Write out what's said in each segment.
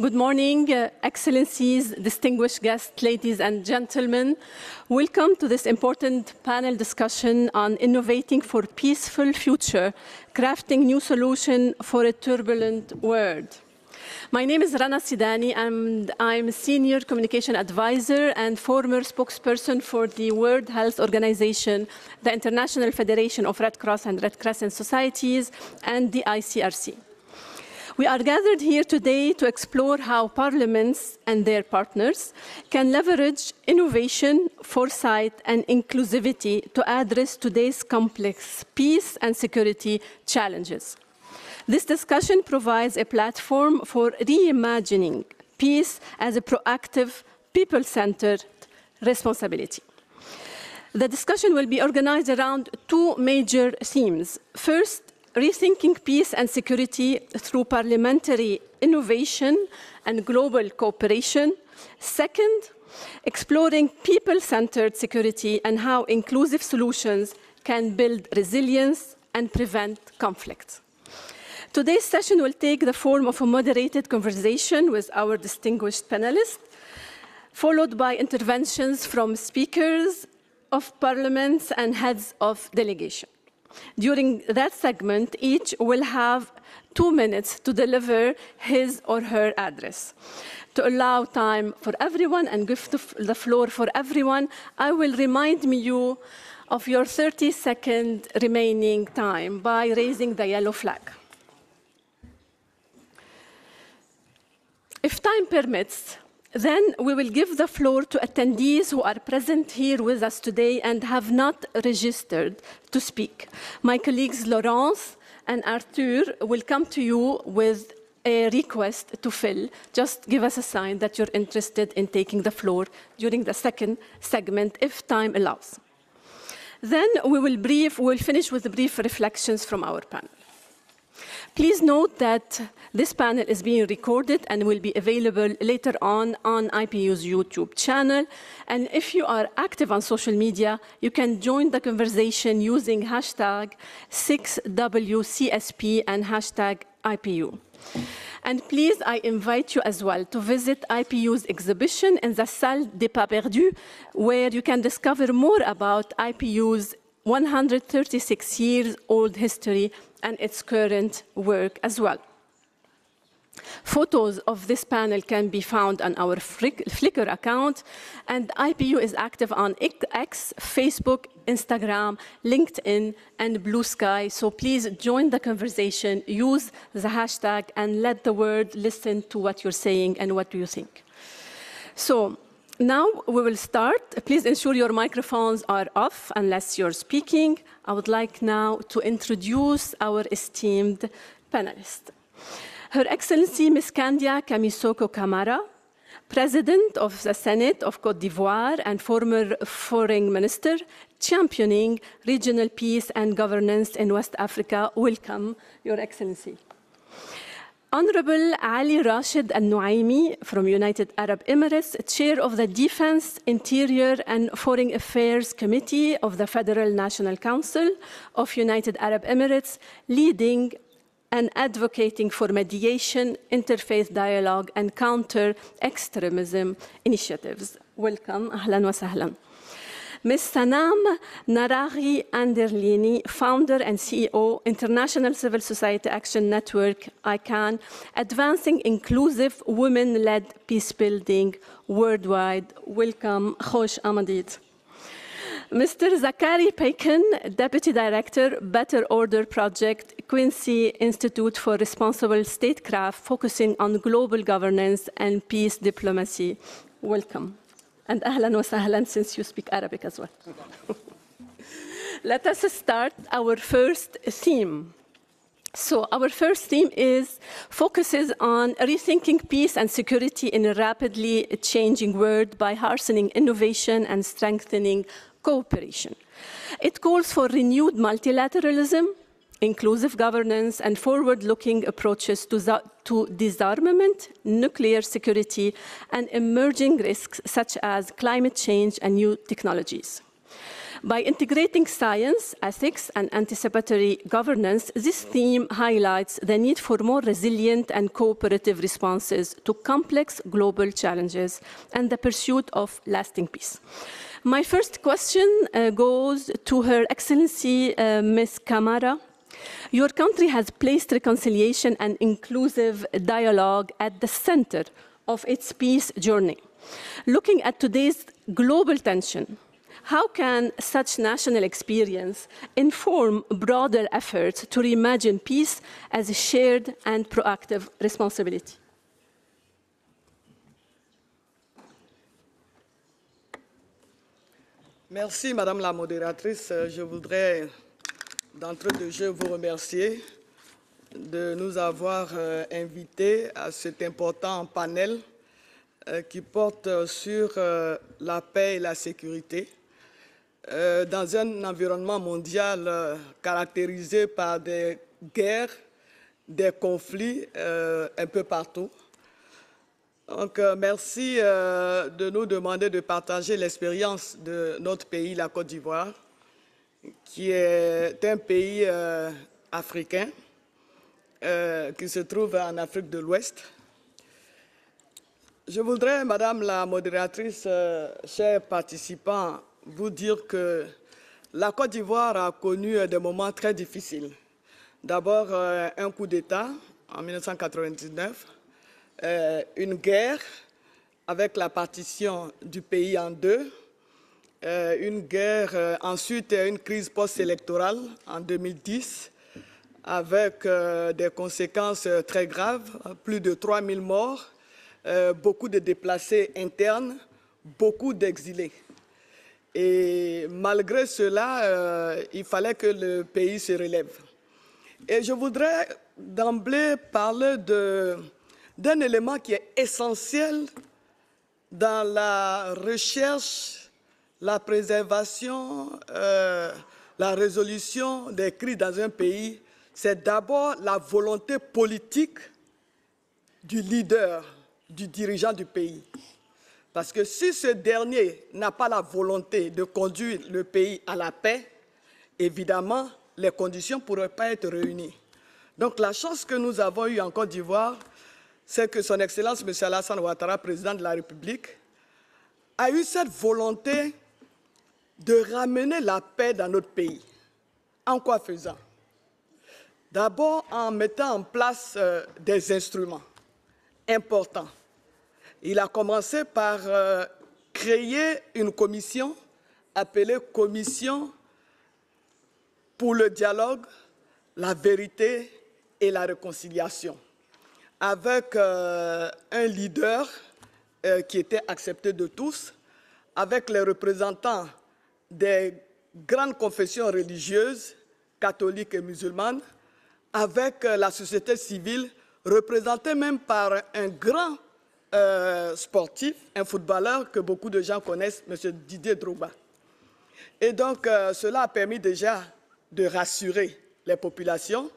Good morning, Excellencies, distinguished guests, ladies and gentlemen. Welcome to this important panel discussion on innovating for peaceful future, crafting new solutions for a turbulent world. My name is Rana Sidani, and I'm a Senior Communication Advisor and former spokesperson for the World Health Organization, the International Federation of Red Cross and Red Crescent Societies, and the ICRC. We are gathered here today to explore how parliaments and their partners can leverage innovation, foresight, and inclusivity to address today's complex peace and security challenges. This discussion provides a platform for reimagining peace as a proactive, people-centered responsibility. The discussion will be organized around two major themes. First, rethinking peace and security through parliamentary innovation and global cooperation. Second, exploring people-centered security and how inclusive solutions can build resilience and prevent conflict. Today's session will take the form of a moderated conversation with our distinguished panelists, followed by interventions from speakers of parliaments and heads of delegation. During that segment, each will have 2 minutes to deliver his or her address. To allow time for everyone and give the floor for everyone, I will remind you of your 30-second remaining time by raising the yellow flag. If time permits, then we will give the floor to attendees who are present here with us today and have not registered to speak. My colleagues Laurence and Arthur will come to you with a request to fill. Just give us a sign that you're interested in taking the floor during the second segment, if time allows. Then we will finish with brief reflections from our panel. Please note that this panel is being recorded and will be available later on IPU's YouTube channel. And if you are active on social media, you can join the conversation using hashtag 6WCSP and hashtag IPU. And please, I invite you as well to visit IPU's exhibition in the Salle des Pas Perdus, where you can discover more about IPU's 136 years old history and its current work as well. Photos of this panel can be found on our Flickr account, and IPU is active on X, Facebook, Instagram, LinkedIn, and Blue Sky. So please join the conversation, use the hashtag, and let the world listen to what you're saying and what do you think. So now we will start. Please ensure your microphones are off unless you're speaking. I would like now to introduce our esteemed panelist. Her Excellency Ms. Kandia Kamisoko Kamara, President of the Senate of Côte d'Ivoire and former Foreign Minister, championing regional peace and governance in West Africa. Welcome, Your Excellency. Honorable Ali Rashid Al-Nuaimi from United Arab Emirates, Chair of the Defense, Interior and Foreign Affairs Committee of the Federal National Council of United Arab Emirates, leading and advocating for mediation, interfaith dialogue, and counter-extremism initiatives. Welcome, ahlan wa sahlan. Ms. Sanam Naraghi Anderlini, founder and CEO, International Civil Society Action Network, ICANN, advancing inclusive women-led peacebuilding worldwide. Welcome, Khosh Amadid. Mr. Zakari Paikin, Deputy Director, Better Order Project, Quincy Institute for Responsible Statecraft, focusing on global governance and peace diplomacy. Welcome. And ahlan wa sahlan, since you speak Arabic as well. Let us start our first theme. So our first theme focuses on rethinking peace and security in a rapidly changing world by harnessing innovation and strengthening cooperation. It calls for renewed multilateralism, inclusive governance, and forward-looking approaches to disarmament, nuclear security, and emerging risks such as climate change and new technologies. By integrating science, ethics, and anticipatory governance, this theme highlights the need for more resilient and cooperative responses to complex global challenges and the pursuit of lasting peace. My first question goes to Her Excellency, Ms. Camara. Your country has placed reconciliation and inclusive dialogue at the center of its peace journey. Looking at today's global tension, how can such national experience inform broader efforts to reimagine peace as a shared and proactive responsibility? Merci, Madame la modératrice. Je voudrais, d'entrée de jeu, vous remercier de nous avoir invités à cet important panel qui porte sur la paix et la sécurité dans un environnement mondial caractérisé par des guerres, des conflits un peu partout. Donc, merci de nous demander de partager l'expérience de notre pays, la Côte d'Ivoire, qui est un pays africain qui se trouve en Afrique de l'Ouest. Je voudrais, Madame la modératrice, chers participants, vous dire que la Côte d'Ivoire a connu des moments très difficiles. D'abord, un coup d'État en 1999, une guerre avec la partition du pays en deux, une guerre, ensuite une crise post-électorale en 2010 avec des conséquences très graves, plus de 3000 morts, beaucoup de déplacés internes, beaucoup d'exilés. Et malgré cela, il fallait que le pays se relève. Et je voudrais d'emblée parler d'un élément qui est essentiel dans la recherche, la préservation, la résolution des crises dans un pays. C'est d'abord la volonté politique du leader, du dirigeant du pays. Parce que si ce dernier n'a pas la volonté de conduire le pays à la paix, évidemment, les conditions ne pourraient pas être réunies. Donc la chance que nous avons eue en Côte d'Ivoire, c'est que son Excellence M. Alassane Ouattara, président de la République, a eu cette volonté de ramener la paix dans notre pays. En quoi faisant? D'abord en mettant en place des instruments importants. Il a commencé par créer une commission appelée Commission pour le dialogue, la vérité et la réconciliation, avec un leader qui était accepté de tous, avec les représentants des grandes confessions religieuses, catholiques et musulmanes, avec la société civile, représentée même par un grand sportif, un footballeur que beaucoup de gens connaissent, M. Didier Drogba. Et donc, cela a permis déjà de rassurer les populations.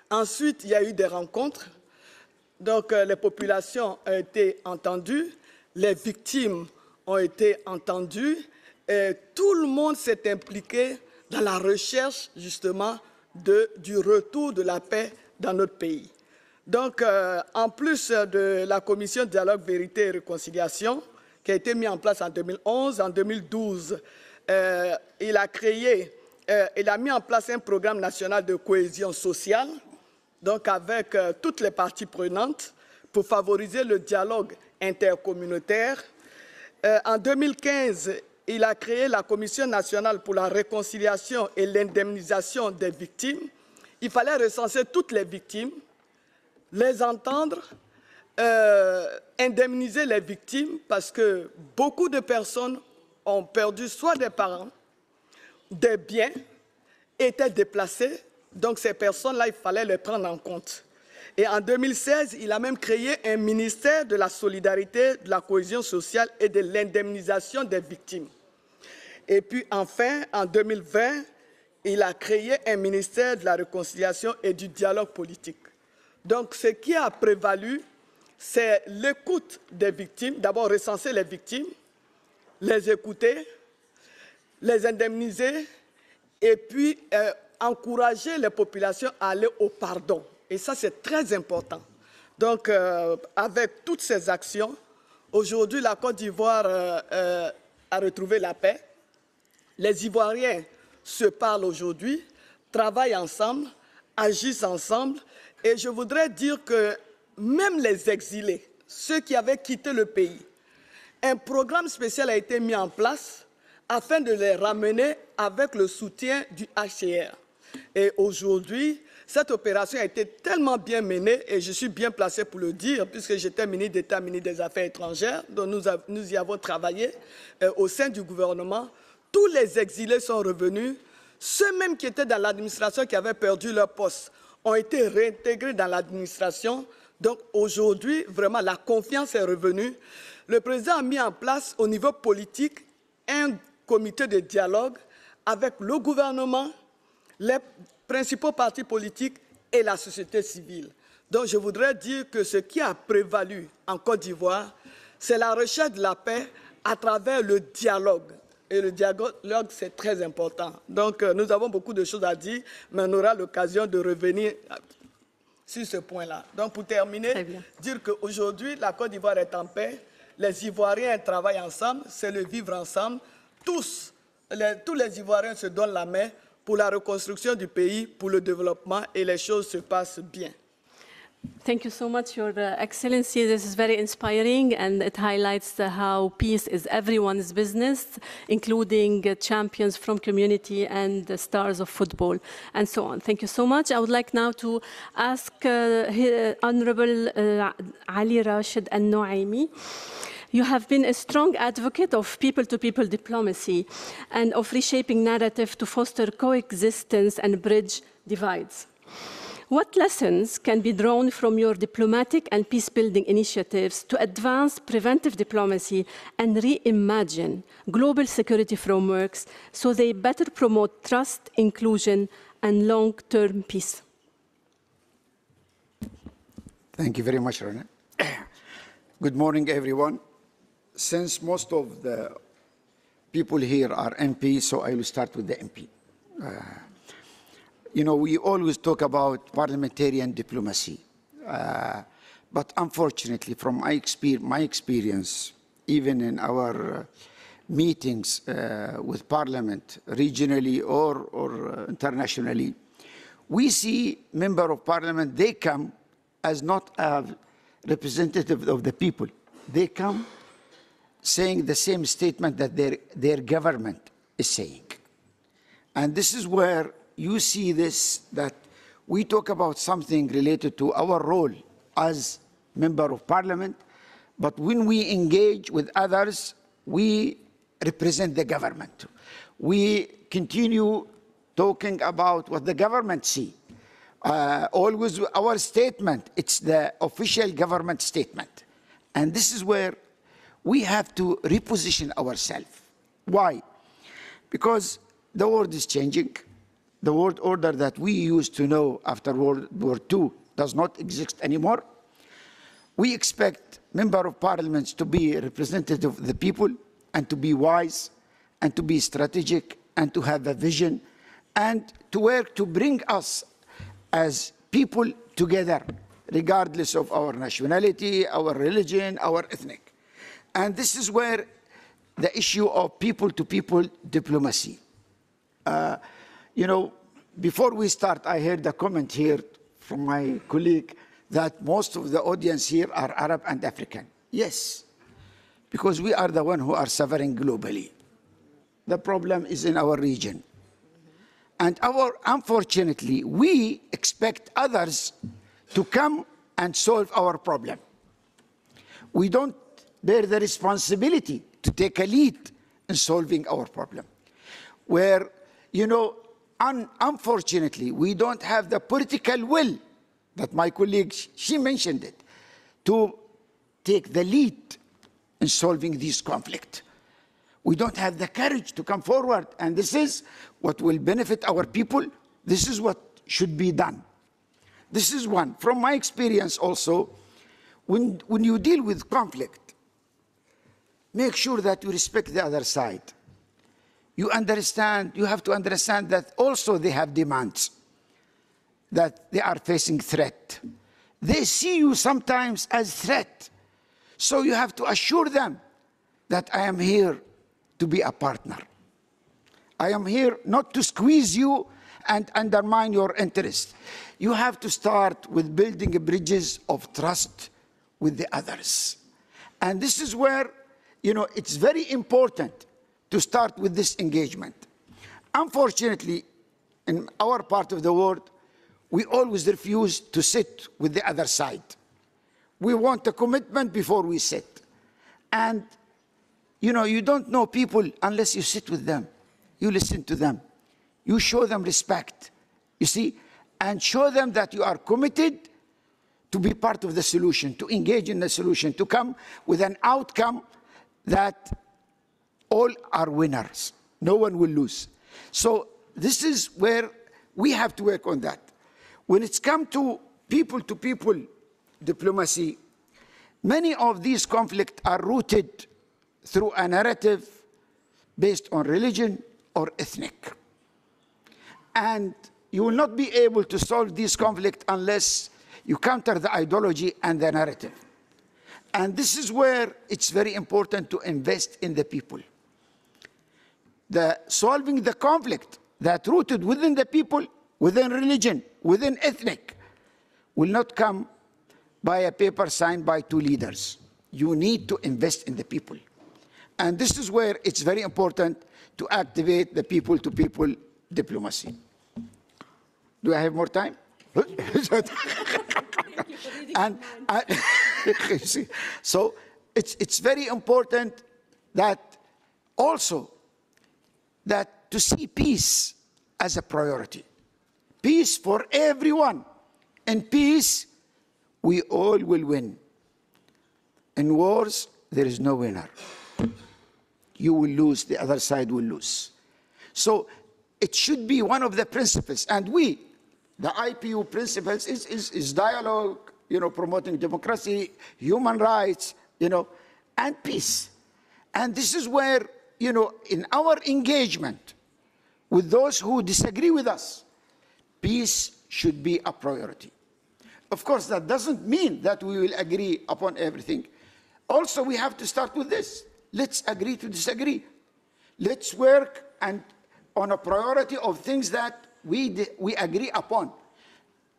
Ensuite, il y a eu des rencontres. Donc, les populations ont été entendues, les victimes ont été entendues, et tout le monde s'est impliqué dans la recherche, justement, du retour de la paix dans notre pays. Donc, en plus de la commission de dialogue, vérité et réconciliation, qui a été mise en place en 2011, en 2012, il a mis en place un programme national de cohésion sociale, donc avec toutes les parties prenantes, pour favoriser le dialogue intercommunautaire. En 2015, il a créé la Commission nationale pour la réconciliation et l'indemnisation des victimes. Il fallait recenser toutes les victimes, les entendre, indemniser les victimes, parce que beaucoup de personnes ont perdu soit des parents, des biens, étaient déplacées. Donc ces personnes-là, il fallait les prendre en compte. Et en 2016, il a même créé un ministère de la solidarité, de la cohésion sociale et de l'indemnisation des victimes. Et puis enfin, en 2020, il a créé un ministère de la réconciliation et du dialogue politique. Donc ce qui a prévalu, c'est l'écoute des victimes. D'abord recenser les victimes, les écouter, les indemniser et puis encourager les populations à aller au pardon. Et ça, c'est très important. Donc, avec toutes ces actions, aujourd'hui, la Côte d'Ivoire a retrouvé la paix. Les Ivoiriens se parlent aujourd'hui, travaillent ensemble, agissent ensemble. Et je voudrais dire que même les exilés, ceux qui avaient quitté le pays, un programme spécial a été mis en place afin de les ramener avec le soutien du HCR. Et aujourd'hui, cette opération a été tellement bien menée, et je suis bien placé pour le dire, puisque j'étais ministre d'État, ministre des Affaires étrangères, dont nous y avons travaillé au sein du gouvernement. Tous les exilés sont revenus. Ceux même qui étaient dans l'administration, qui avaient perdu leur poste, ont été réintégrés dans l'administration. Donc aujourd'hui, vraiment, la confiance est revenue. Le président a mis en place au niveau politique un comité de dialogue avec le gouvernement, les principaux partis politiques et la société civile. Donc je voudrais dire que ce qui a prévalu en Côte d'Ivoire, c'est la recherche de la paix à travers le dialogue. Et le dialogue, c'est très important. Donc nous avons beaucoup de choses à dire, mais on aura l'occasion de revenir sur ce point-là. Donc pour terminer, dire qu'aujourd'hui, la Côte d'Ivoire est en paix, les Ivoiriens travaillent ensemble, c'est le vivre ensemble. Tous les Ivoiriens se donnent la main pour la reconstruction du pays, pour le développement, et les choses se passent bien. Thank you so much, Your Excellency. This is very inspiring, and it highlights how peace is everyone's business, including champions from community and the stars of football, and so on. Thank you so much. I would like now to ask Honorable Ali Rashid Al-Noaimi. You have been a strong advocate of people-to-people diplomacy and of reshaping narrative to foster coexistence and bridge divides. What lessons can be drawn from your diplomatic and peace-building initiatives to advance preventive diplomacy and reimagine global security frameworks so they better promote trust, inclusion, and long-term peace? Thank you very much, Rana. Good morning, everyone. Since most of the people here are MP, so I will start with the MP. You know, we always talk about parliamentarian diplomacy, but unfortunately, from my experience, even in our meetings with Parliament, regionally or internationally, we see members of Parliament, they come as not a representative of the people. They come saying the same statement that their government is saying. And this is where you see this, that we talk about something related to our role as member of Parliament, but when we engage with others, we represent the government. We continue talking about what the government see. Always our statement, it's the official government statement. And this is where we have to reposition ourselves. Why? Because the world is changing. The world order that we used to know after World War II does not exist anymore. We expect members of parliaments to be representative of the people and to be wise and to be strategic and to have a vision and to work to bring us as people together, regardless of our nationality, our religion, our ethnic. And this is where the issue of people-to-people diplomacy. You know, before we start, I heard a comment here from my colleague that most of the audience here are Arab and African. Yes, because we are the ones who are suffering globally. The problem is in our region. And unfortunately, we expect others to come and solve our problem. We don't bear the responsibility to take a lead in solving our problem. Where, you know, unfortunately, we don't have the political will, that my colleague, she mentioned it, to take the lead in solving this conflict. We don't have the courage to come forward, and this is what will benefit our people. This is what should be done. This is one. From my experience also, when you deal with conflict, make sure that you respect the other side. you have to understand that also they have demands, that they are facing threat. They see you sometimes as threat. So you have to assure them that I am here to be a partner. I am here not to squeeze you and undermine your interest. You have to start with building bridges of trust with the others. And this is where, it's very important to start with this engagement. Unfortunately, in our part of the world, we always refuse to sit with the other side. We want a commitment before we sit. And, you don't know people unless you sit with them. You listen to them. You show them respect, you see, and show them that you are committed to be part of the solution, to engage in the solution, to come with an outcome that all are winners. No one will lose. So this is where we have to work on that. When it's come to people-to-people diplomacy, many of these conflicts are rooted through a narrative based on religion or ethnic. And you will not be able to solve this conflict unless you counter the ideology and the narrative. And this is where it's very important to invest in the people. Solving the conflict that rooted within the people, within religion, within ethnic, will not come by a paper signed by two leaders. You need to invest in the people. And this is where it's very important to activate the people-to-people diplomacy. Do I have more time? So it's very important that also that to see peace as a priority. Peace for everyone. In peace, we all will win. In wars, there is no winner. You will lose, the other side will lose. So it should be one of the principles. And the IPU principles is dialogue, promoting democracy, human rights, and peace. And this is where, in our engagement with those who disagree with us, peace should be a priority. Of course, that doesn't mean that we will agree upon everything. Also, we have to start with this. Let's agree to disagree. Let's work on a priority of things that we agree upon.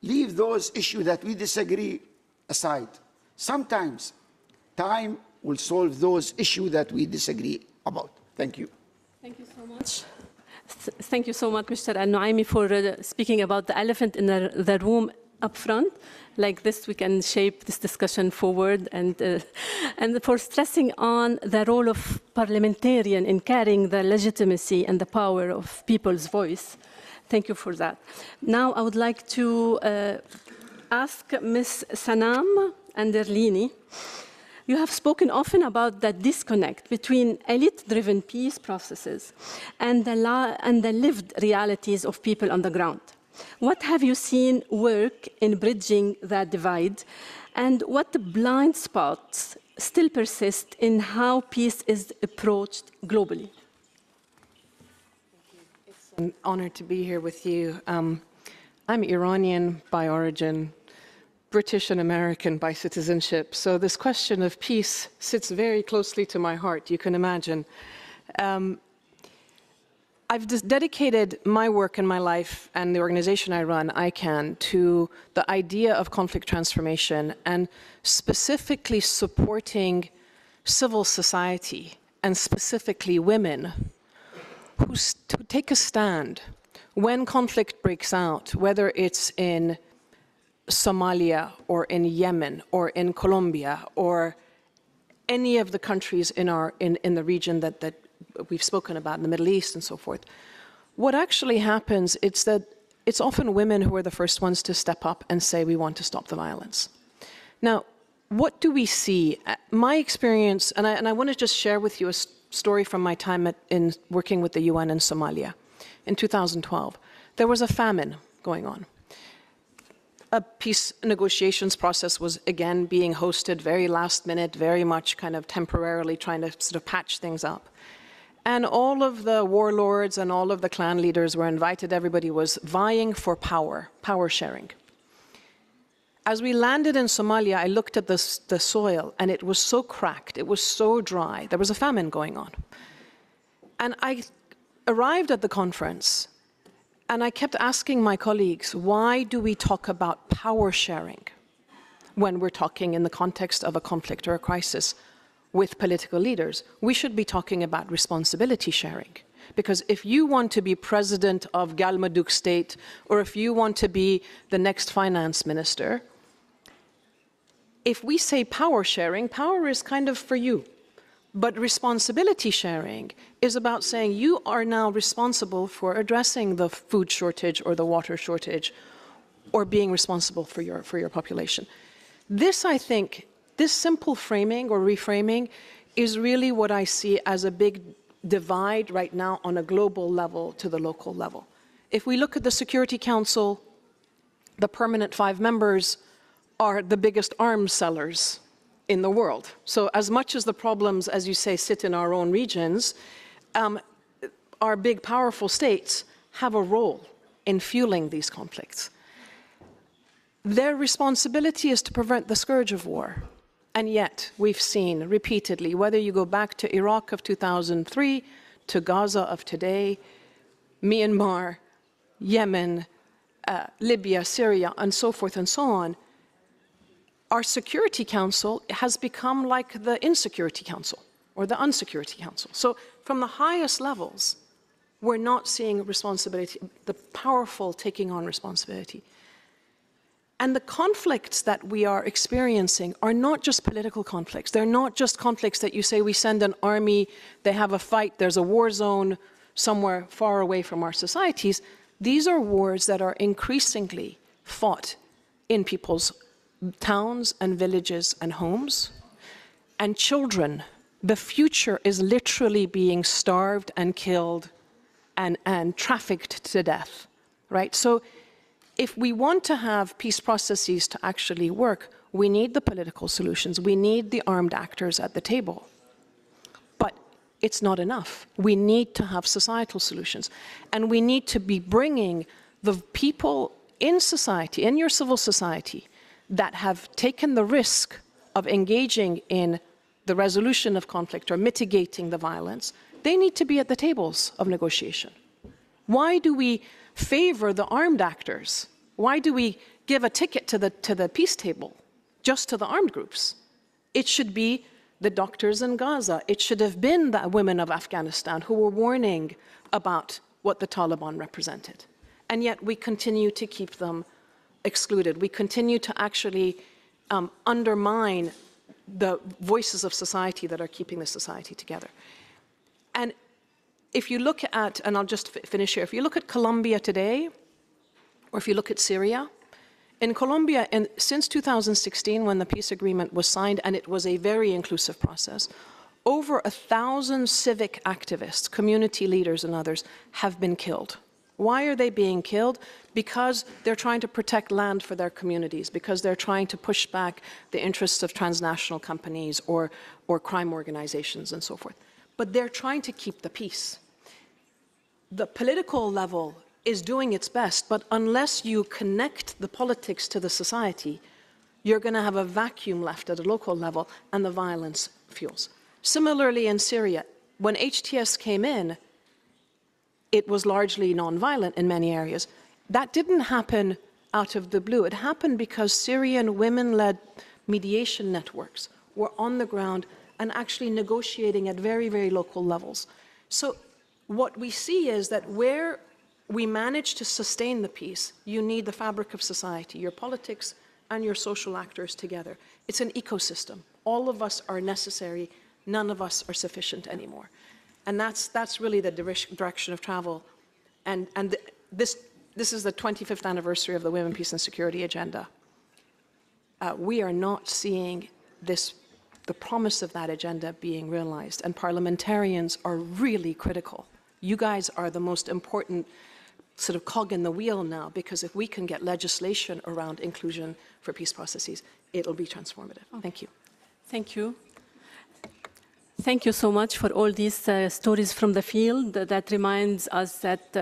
Leave those issues that we disagree aside. Sometimes time will solve those issues that we disagree about. Thank you. Thank you so much. Thank you so much, Mr. Al-Nuaimi, for speaking about the elephant in the room up front. Like this, we can shape this discussion forward, and for stressing on the role of parliamentarian in carrying the legitimacy and the power of people's voice. Thank you for that. Now, I would like to ask Ms. Sanam Anderlini. You have spoken often about the disconnect between elite-driven peace processes and the lived realities of people on the ground. What have you seen work in bridging that divide, and what blind spots still persist in how peace is approached globally? It's an honor to be here with you. I'm Iranian by origin, British and American by citizenship, so this question of peace sits very closely to my heart, you can imagine. I've just dedicated my work and my life and the organization I run, ICANN, to the idea of conflict transformation and specifically supporting civil society and specifically women who take a stand when conflict breaks out, whether it's in Somalia or in Yemen or in Colombia or any of the countries in the region that we've spoken about in the Middle East and so forth. What actually happens is that it's often women who are the first ones to step up and say, we want to stop the violence. Now, what do we see? My experience, and I want to just share with you a story from my time in working with the UN in Somalia in 2012. There was a famine going on. A peace negotiations process was again being hosted very last minute, very much kind of temporarily trying to sort of patch things up. And all of the warlords and all of the clan leaders were invited. Everybody was vying for power, power sharing. As we landed in Somalia, I looked at the soil, and it was so cracked, it was so dry. There was a famine going on. And I arrived at the conference, and I kept asking my colleagues, why do we talk about power sharing when we're talking in the context of a conflict or a crisis with political leaders? We should be talking about responsibility sharing. Because if you want to be president of Galmudug state, or if you want to be the next finance minister, if we say power sharing, power is kind of for you. But responsibility sharing is about saying you are now responsible for addressing the food shortage or the water shortage, or being responsible for your population. This, I think, this simple framing or reframing is really what I see as a big divide right now on a global level to the local level. If we look at the Security Council, the permanent 5 members are the biggest arms sellers in the world. So as much as the problems, as you say, sit in our own regions, our big, powerful states have a role in fueling these conflicts. Their responsibility is to prevent the scourge of war. And yet, we've seen repeatedly, whether you go back to Iraq of 2003, to Gaza of today, Myanmar, Yemen, Libya, Syria, and so forth and so on, our Security Council has become like the Insecurity Council or the Unsecurity Council. So from the highest levels, we're not seeing responsibility, the powerful taking on responsibility. And the conflicts that we are experiencing are not just political conflicts. They're not just conflicts that you say we send an army, they have a fight, there's a war zone somewhere far away from our societies. These are wars that are increasingly fought in people's towns and villages and homes. And children, the future is literally being starved and killed and trafficked to death, right? So if we want to have peace processes to actually work, we need the political solutions. We need the armed actors at the table. But it's not enough. We need to have societal solutions. And we need to be bringing the people in society, in your civil society, that have taken the risk of engaging in the resolution of conflict or mitigating the violence, they need to be at the tables of negotiation. Why do we favor the armed actors? Why do we give a ticket to the peace table just to the armed groups? It should be the doctors in Gaza. It should have been the women of Afghanistan who were warning about what the Taliban represented. And yet we continue to keep them excluded. We continue to actually undermine the voices of society that are keeping the society together. And if you look at, and I'll just finish here, if you look at Colombia today, or if you look at Syria, in Colombia, since 2016, when the peace agreement was signed, and it was a very inclusive process, over 1,000 civic activists, community leaders and others, have been killed. Why are they being killed? Because they're trying to protect land for their communities, because they're trying to push back the interests of transnational companies or crime organizations and so forth. But they're trying to keep the peace. The political level is doing its best, but unless you connect the politics to the society, you're going to have a vacuum left at a local level, and the violence fuels. Similarly in Syria, when HTS came in, it was largely nonviolent in many areas. That didn't happen out of the blue. It happened because Syrian women-led mediation networks were on the ground and actually negotiating at very, very local levels. So what we see is that where we manage to sustain the peace, you need the fabric of society, your politics and your social actors together. It's an ecosystem. All of us are necessary. None of us are sufficient anymore. And that's really the direction of travel. And this is the 25th anniversary of the Women, Peace and Security Agenda. We are not seeing the promise of that agenda being realized. And parliamentarians are really critical. You guys are the most important sort of cog in the wheel now, because if we can get legislation around inclusion for peace processes, it'll be transformative. Thank you. Thank you. Thank you so much for all these stories from the field that reminds us that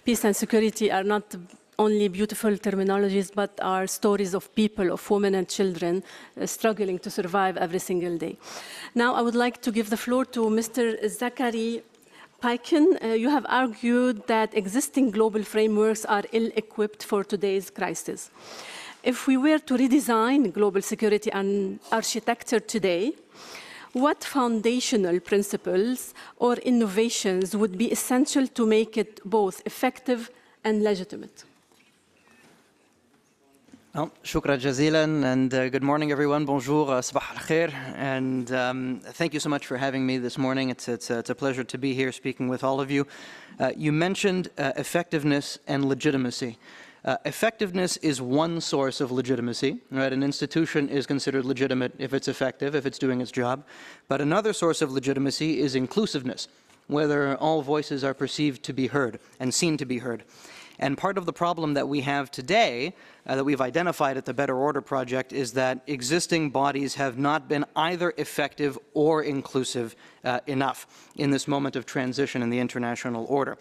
peace and security are not only beautiful terminologies, but are stories of people, of women and children struggling to survive every single day. Now, I would like to give the floor to Mr. Zachary Paikin. You have argued that existing global frameworks are ill-equipped for today's crisis. If we were to redesign global security and architecture today, what foundational principles or innovations would be essential to make it both effective and legitimate? Well, shukran jazilan, and good morning, everyone. Bonjour, sabah al-khair, and thank you so much for having me this morning. It's a pleasure to be here speaking with all of you. You mentioned effectiveness and legitimacy. Effectiveness is one source of legitimacy, right? An institution is considered legitimate if it's effective, if it's doing its job. But another source of legitimacy is inclusiveness, whether all voices are perceived to be heard and seen to be heard. And part of the problem that we have today, that we've identified at the Better Order Project, is that existing bodies have not been either effective or inclusive enough in this moment of transition in the international order.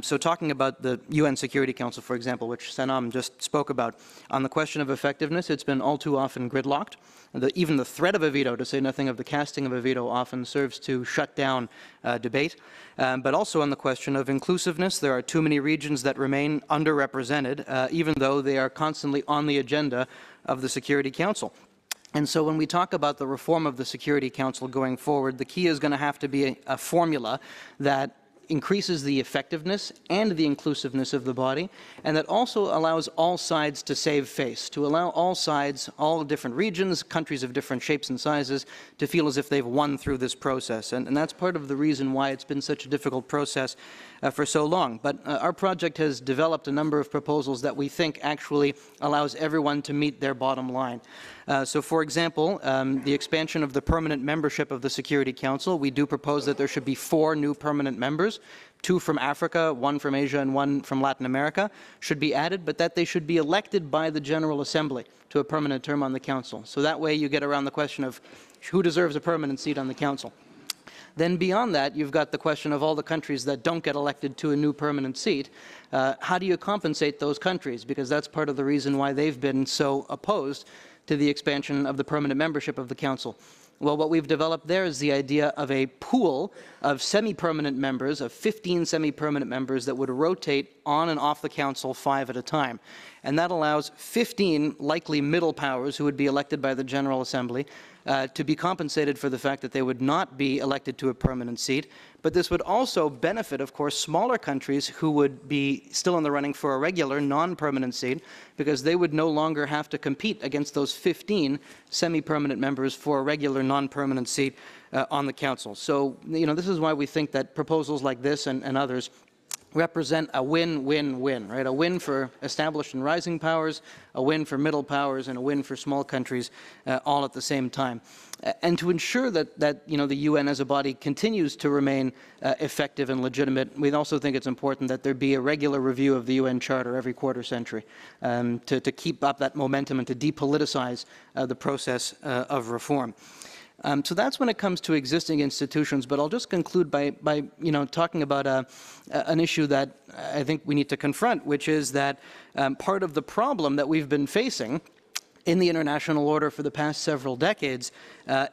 So talking about the UN Security Council, for example, which Sanam just spoke about, on the question of effectiveness, it's been all too often gridlocked. Even the threat of a veto, to say nothing of the casting of a veto, often serves to shut down debate. But also on the question of inclusiveness, there are too many regions that remain underrepresented, even though they are constantly on the agenda of the Security Council. And so when we talk about the reform of the Security Council going forward, the key is going to have to be a formula that increases the effectiveness and the inclusiveness of the body, and that also allows all sides to save face, to allow all sides, all different regions, countries of different shapes and sizes, to feel as if they've won through this process. And that's part of the reason why it's been such a difficult process for so long. But our project has developed a number of proposals that we think actually allows everyone to meet their bottom line. So for example, the expansion of the permanent membership of the Security Council, we do propose that there should be 4 new permanent members, 2 from Africa, 1 from Asia, and 1 from Latin America, should be added, but that they should be elected by the General Assembly to a permanent term on the Council. So that way you get around the question of who deserves a permanent seat on the Council. Then beyond that, you've got the question of all the countries that don't get elected to a new permanent seat. How do you compensate those countries? Because that's part of the reason why they've been so opposed to the expansion of the permanent membership of the Council. Well, what we've developed there is the idea of a pool of semi-permanent members, of 15 semi-permanent members that would rotate on and off the Council 5 at a time. And that allows 15 likely middle powers who would be elected by the General Assembly to be compensated for the fact that they would not be elected to a permanent seat. But this would also benefit, of course, smaller countries who would be still in the running for a regular, non-permanent seat, because they would no longer have to compete against those 15 semi-permanent members for a regular, non-permanent seat on the Council. So, this is why we think that proposals like this and others represent a win-win-win, right? A win for established and rising powers, a win for middle powers, and a win for small countries all at the same time. And to ensure that the UN as a body continues to remain effective and legitimate, we also think it's important that there be a regular review of the UN Charter every quarter century to keep up that momentum and to depoliticize the process of reform. So that's when it comes to existing institutions, but I'll just conclude by talking about an issue that I think we need to confront, which is that part of the problem that we've been facing in the international order for the past several decades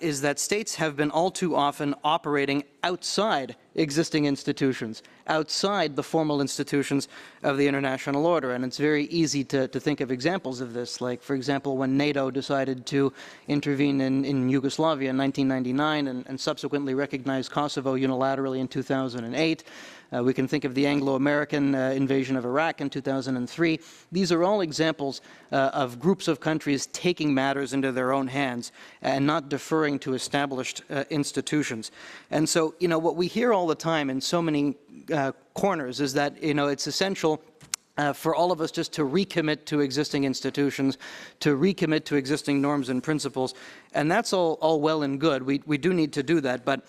is that states have been all too often operating outside existing institutions, outside the formal institutions of the international order. And it's very easy to think of examples of this, like, for example, when NATO decided to intervene in Yugoslavia in 1999 and subsequently recognized Kosovo unilaterally in 2008. We can think of the Anglo-American invasion of Iraq in 2003. These are all examples of groups of countries taking matters into their own hands and not deferring to established institutions. And so, what we hear all the time in so many corners is that, it's essential for all of us just to recommit to existing institutions, to recommit to existing norms and principles. And that's all well and good. We do need to do that, but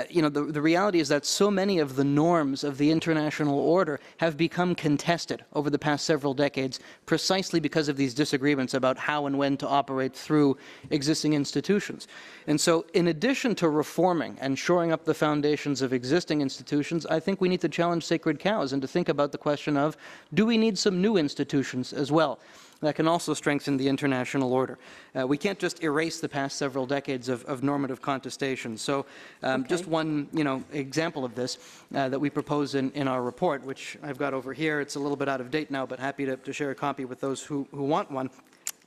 you know, the reality is that so many of the norms of the international order have become contested over the past several decades precisely because of these disagreements about how and when to operate through existing institutions. And so in addition to reforming and shoring up the foundations of existing institutions, I think we need to challenge sacred cows and to think about the question of, do we need some new institutions as well that can also strengthen the international order? We can't just erase the past several decades of normative contestation. So just one example of this that we propose in our report, which I've got over here. It's a little bit out of date now, but happy to share a copy with those who want one,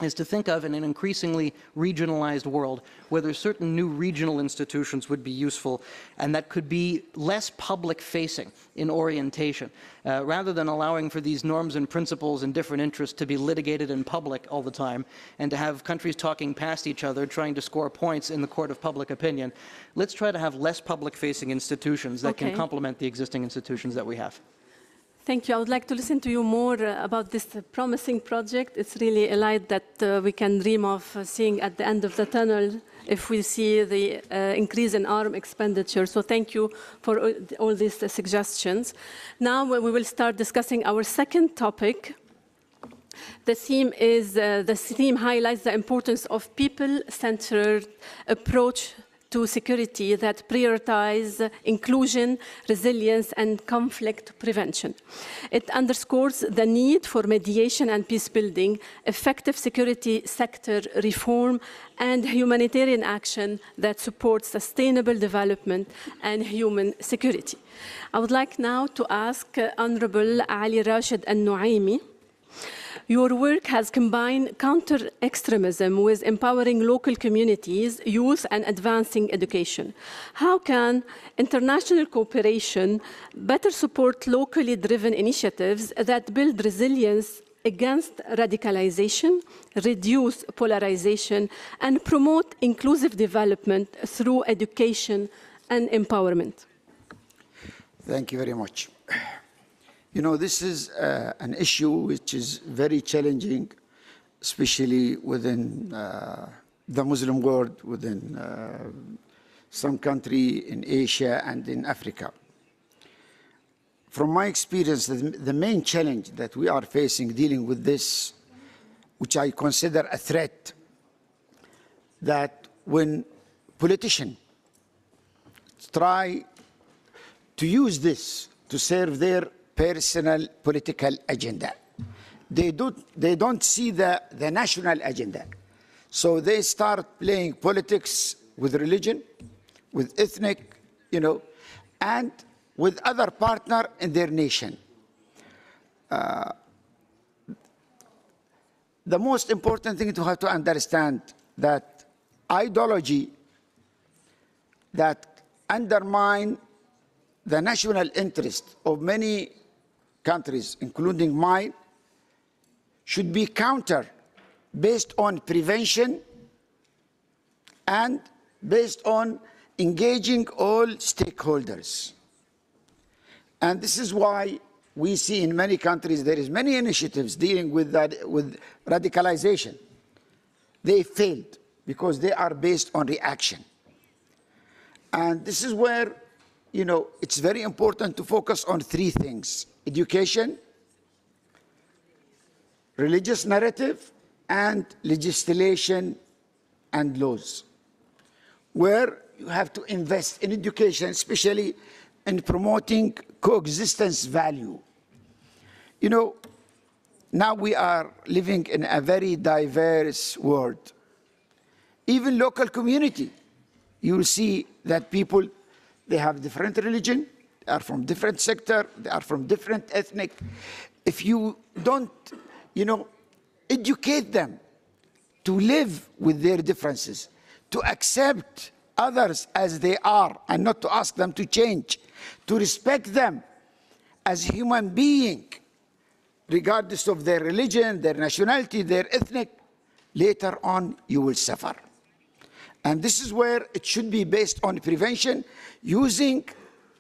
is to think of in an increasingly regionalized world whether certain new regional institutions would be useful and that could be less public-facing in orientation, rather than allowing for these norms and principles and different interests to be litigated in public all the time and to have countries talking past each other trying to score points in the court of public opinion. Let's try to have less public-facing institutions that can complement the existing institutions that we have. Thank you. I would like to listen to you more about this promising project. It's really a light that we can dream of seeing at the end of the tunnel if we see the increase in arm expenditure. So thank you for all these suggestions. Now we will start discussing our second topic. The theme highlights the importance of people-centered approach to security that prioritize inclusion, resilience, and conflict prevention. It underscores the need for mediation and peace building, effective security sector reform, and humanitarian action that supports sustainable development and human security. I would like now to ask Honorable Ali Rashid Al-Nuaimi. Your work has combined counter-extremism with empowering local communities, youth, and advancing education. How can international cooperation better support locally driven initiatives that build resilience against radicalization, reduce polarization, and promote inclusive development through education and empowerment? Thank you very much. You know, this is an issue which is very challenging, especially within the Muslim world, within some country in Asia and in Africa. From my experience, the main challenge that we are facing dealing with this, which I consider a threat, that when politicians try to use this to serve their personal political agenda, they don't see the national agenda. So they start playing politics with religion, with ethnic, and with other partner in their nation. The most important thing to have to understand that ideology that undermine the national interest of many countries, including mine, should be countered based on prevention and based on engaging all stakeholders. And this is why we see in many countries there is many initiatives dealing with radicalization. They failed because they are based on reaction. And this is where it's very important to focus on three things: education, religious narrative, and legislation and laws, where you have to invest in education, especially in promoting coexistence value. Now we are living in a very diverse world. Even local community, you will see that people, they have different religion, they are from different sector, they are from different ethnic. If you don't, educate them to live with their differences, to accept others as they are and not to ask them to change, to respect them as human beings, regardless of their religion, their nationality, their ethnic, later on you will suffer. And this is where it should be based on prevention, using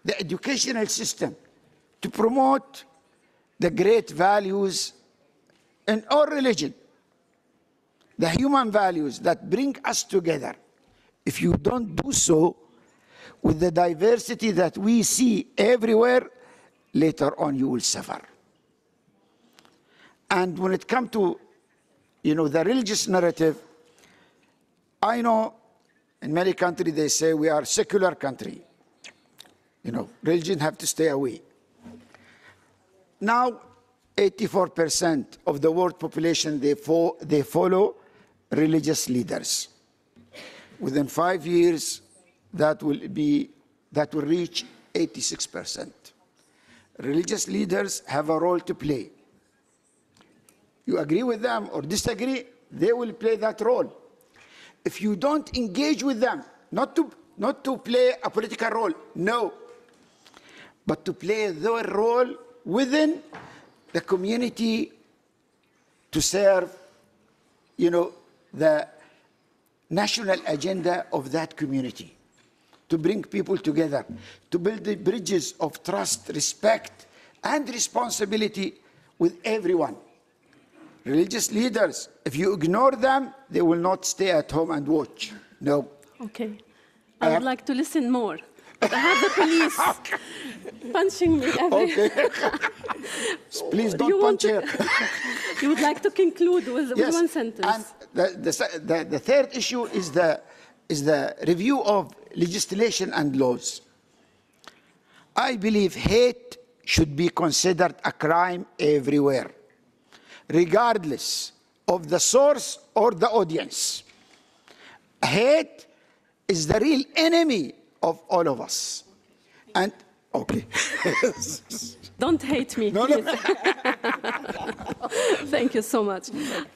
the educational system to promote the great values in all religion, the human values that bring us together, If you don't do so, with the diversity that we see everywhere, later on you will suffer. And when it comes to, the religious narrative, I know in many countries they say we are a secular country. Religion have to stay away. Now, 84% of the world population, they follow religious leaders. Within 5 years, that will reach 86%. Religious leaders have a role to play. You agree with them or disagree, they will play that role. If you don't engage with them, not to play a political role, no, but to play their role within the community to serve, the national agenda of that community, to bring people together, to build the bridges of trust, respect, and responsibility with everyone. Religious leaders, if you ignore them, they will not stay at home and watch. No. Okay. I would like to listen more. But I have the police punching me every... Okay. Please don't punch here. You would like to conclude with one sentence. And the third issue is the review of legislation and laws. I believe hate should be considered a crime everywhere, regardless of the source or the audience. Hate is the real enemy of all of us. And, okay. Don't hate me, no, please. No. Thank you so much.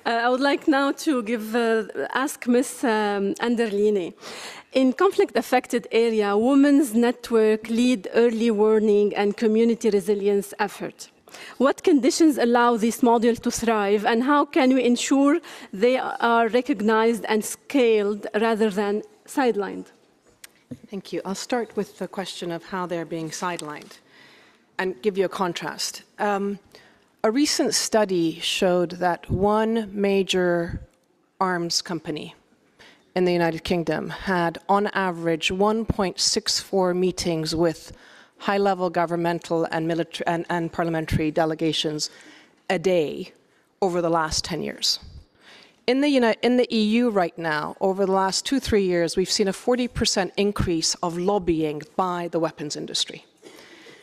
I would like now to ask Ms. Anderlini. In conflict-affected area, women's network lead early warning and community resilience effort. What conditions allow this model to thrive, and how can we ensure they are recognized and scaled rather than sidelined? Thank you. I'll start with the question of how they're being sidelined and give you a contrast. A recent study showed that one major arms company in the United Kingdom had, on average, 1.64 meetings with high-level governmental and military and parliamentary delegations a day over the last 10 years. In the EU right now, over the last 2-3 years, we've seen a 40% increase of lobbying by the weapons industry.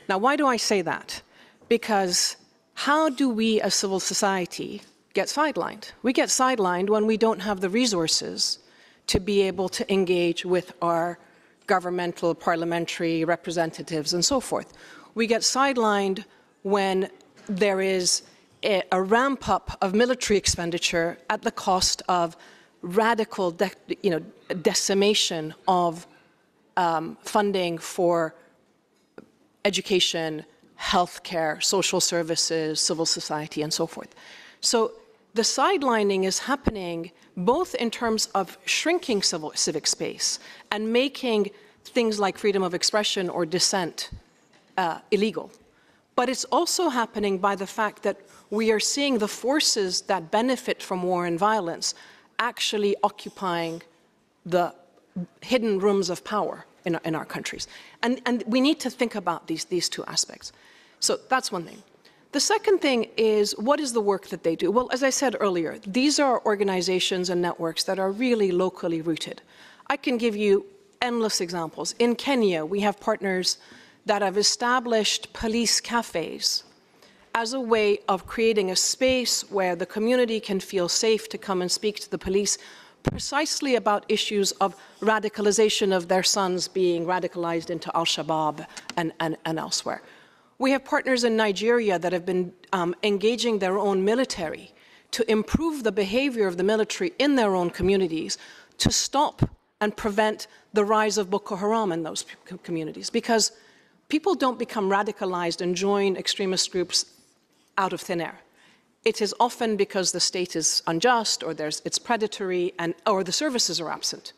Now, why do I say that? Because how do we as civil society get sidelined? We get sidelined when we don't have the resources to be able to engage with our governmental, parliamentary representatives and so forth. We get sidelined when there is a ramp-up of military expenditure at the cost of radical decimation of funding for education, healthcare, social services, civil society, and so forth. So the sidelining is happening both in terms of shrinking civic space and making things like freedom of expression or dissent illegal. But it's also happening by the fact that we are seeing the forces that benefit from war and violence actually occupying the hidden rooms of power in our countries. And we need to think about these two aspects. So that's one thing. The second thing is, what is the work that they do? Well, as I said earlier, these are organizations and networks that are really locally rooted. I can give you endless examples. In Kenya, we have partners that have established police cafes as a way of creating a space where the community can feel safe to come and speak to the police precisely about issues of radicalization of their sons being radicalized into Al-Shabaab and elsewhere. We have partners in Nigeria that have been engaging their own military to improve the behavior of the military in their own communities to stop and prevent the rise of Boko Haram in those communities. Because people don't become radicalized and join extremist groups out of thin air. It is often because the state is unjust, or it's predatory, or the services are absent.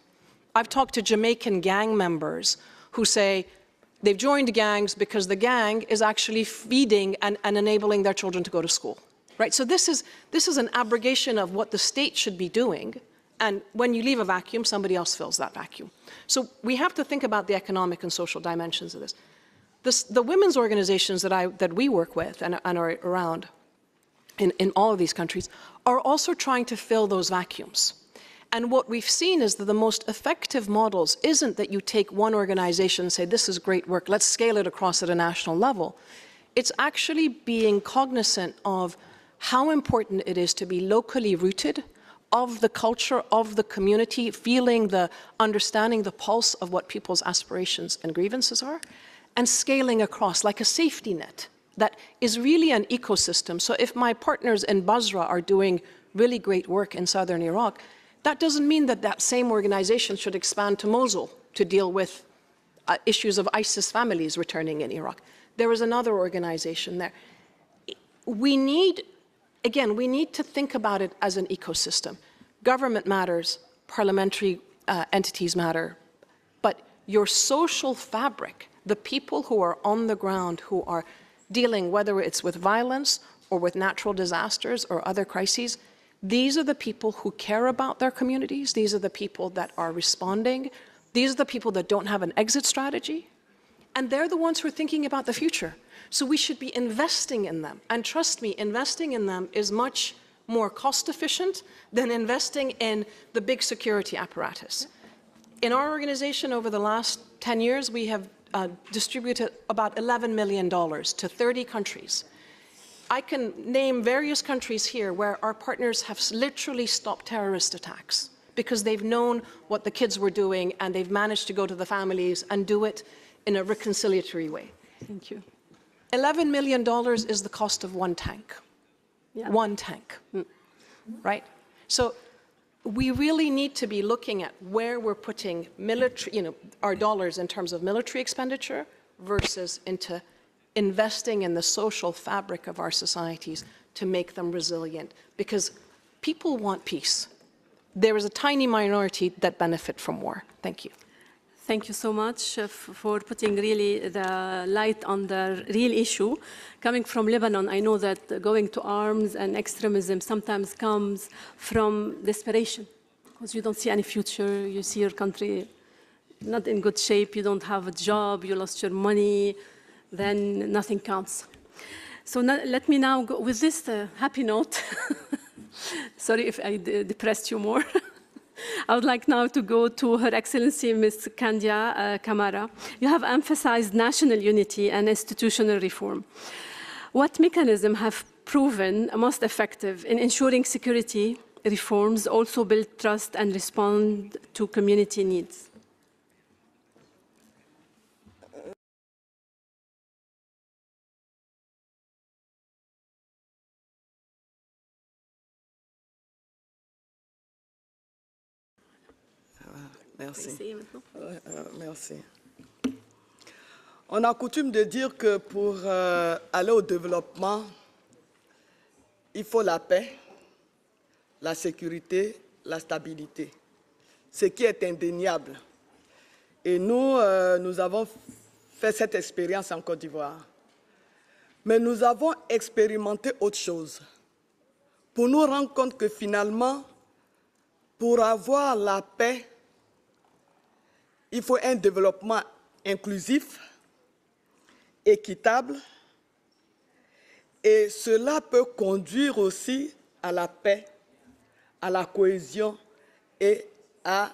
I've talked to Jamaican gang members who say they've joined gangs because the gang is actually feeding and enabling their children to go to school. Right? So this is an abrogation of what the state should be doing And when you leave a vacuum, somebody else fills that vacuum. So we have to think about the economic and social dimensions of this. The women's organizations that we work with and are around in all of these countries are also trying to fill those vacuums. And what we've seen is that the most effective models isn't that you take one organization and say, this is great work, let's scale it across at a national level. It's actually being cognizant of how important it is to be locally rooted, of the culture, of the community, feeling understanding the pulse of what people's aspirations and grievances are, and scaling across like a safety net that is really an ecosystem. So if my partners in Basra are doing really great work in southern Iraq, that doesn't mean that that same organization should expand to Mosul to deal with issues of ISIS families returning in Iraq. There is another organization there. We need to think about it as an ecosystem. Government matters, parliamentary entities matter, but your social fabric, the people who are on the ground, who are dealing, whether it's with violence or with natural disasters or other crises, these are the people who care about their communities. These are the people that are responding. These are the people that don't have an exit strategy. And they're the ones who are thinking about the future. So we should be investing in them. And trust me, investing in them is much more cost efficient than investing in the big security apparatus. In our organization over the last 10 years, we have distributed about $11 million to 30 countries. I can name various countries here where our partners have literally stopped terrorist attacks because they've known what the kids were doing and they've managed to go to the families and do it in a reconciliatory way. Thank you. $11 million is the cost of one tank. Yeah. One tank, right? So we really need to be looking at where we're putting military, our dollars in terms of military expenditure versus into investing in the social fabric of our societies to make them resilient, because people want peace. There is a tiny minority that benefit from war. Thank you. Thank you so much for putting really the light on the real issue. Coming from Lebanon, I know that going to arms and extremism sometimes comes from desperation, because you don't see any future. You see your country not in good shape. You don't have a job. You lost your money. Then nothing counts. So let me now go with this happy note. Sorry if I depressed you more. I would like now to go to Her Excellency Ms. Kandia Kamara. You have emphasized national unity and institutional reform. What mechanisms have proven most effective in ensuring security reforms also build trust and respond to community needs? Merci. Merci. On a coutume de dire que pour aller au développement, il faut la paix, la sécurité, la stabilité, ce qui est indéniable. Et nous, nous avons fait cette expérience en Côte d'Ivoire. Mais nous avons expérimenté autre chose pour nous rendre compte que finalement, pour avoir la paix, il faut un développement inclusif, équitable, et cela peut conduire aussi à la paix, à la cohésion et à,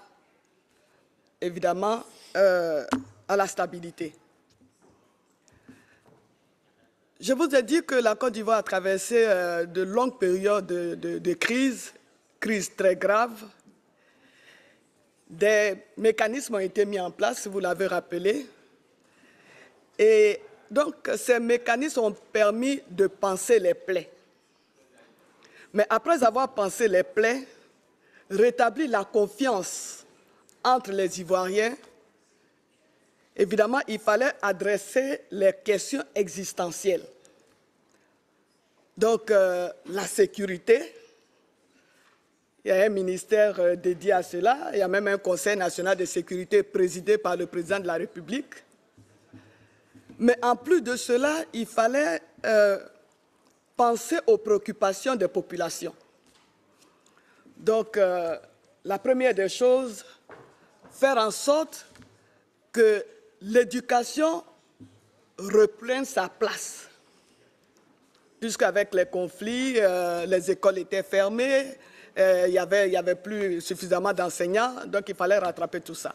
évidemment, à la stabilité. Je vous ai dit que la Côte d'Ivoire a traversé de longues périodes de crise très graves. Des mécanismes ont été mis en place, vous l'avez rappelé. Et donc, ces mécanismes ont permis de panser les plaies. Mais après avoir pansé les plaies, rétablir la confiance entre les Ivoiriens, évidemment, il fallait adresser les questions existentielles. Donc, la sécurité. Il y a un ministère dédié à cela. Il y a même un Conseil national de sécurité présidé par le président de la République. Mais en plus de cela, il fallait penser aux préoccupations des populations. Donc, la première des choses, faire en sorte que l'éducation reprenne sa place. Puisqu'avec les conflits, les écoles étaient fermées, il n'y avait plus suffisamment d'enseignants, donc il fallait rattraper tout ça.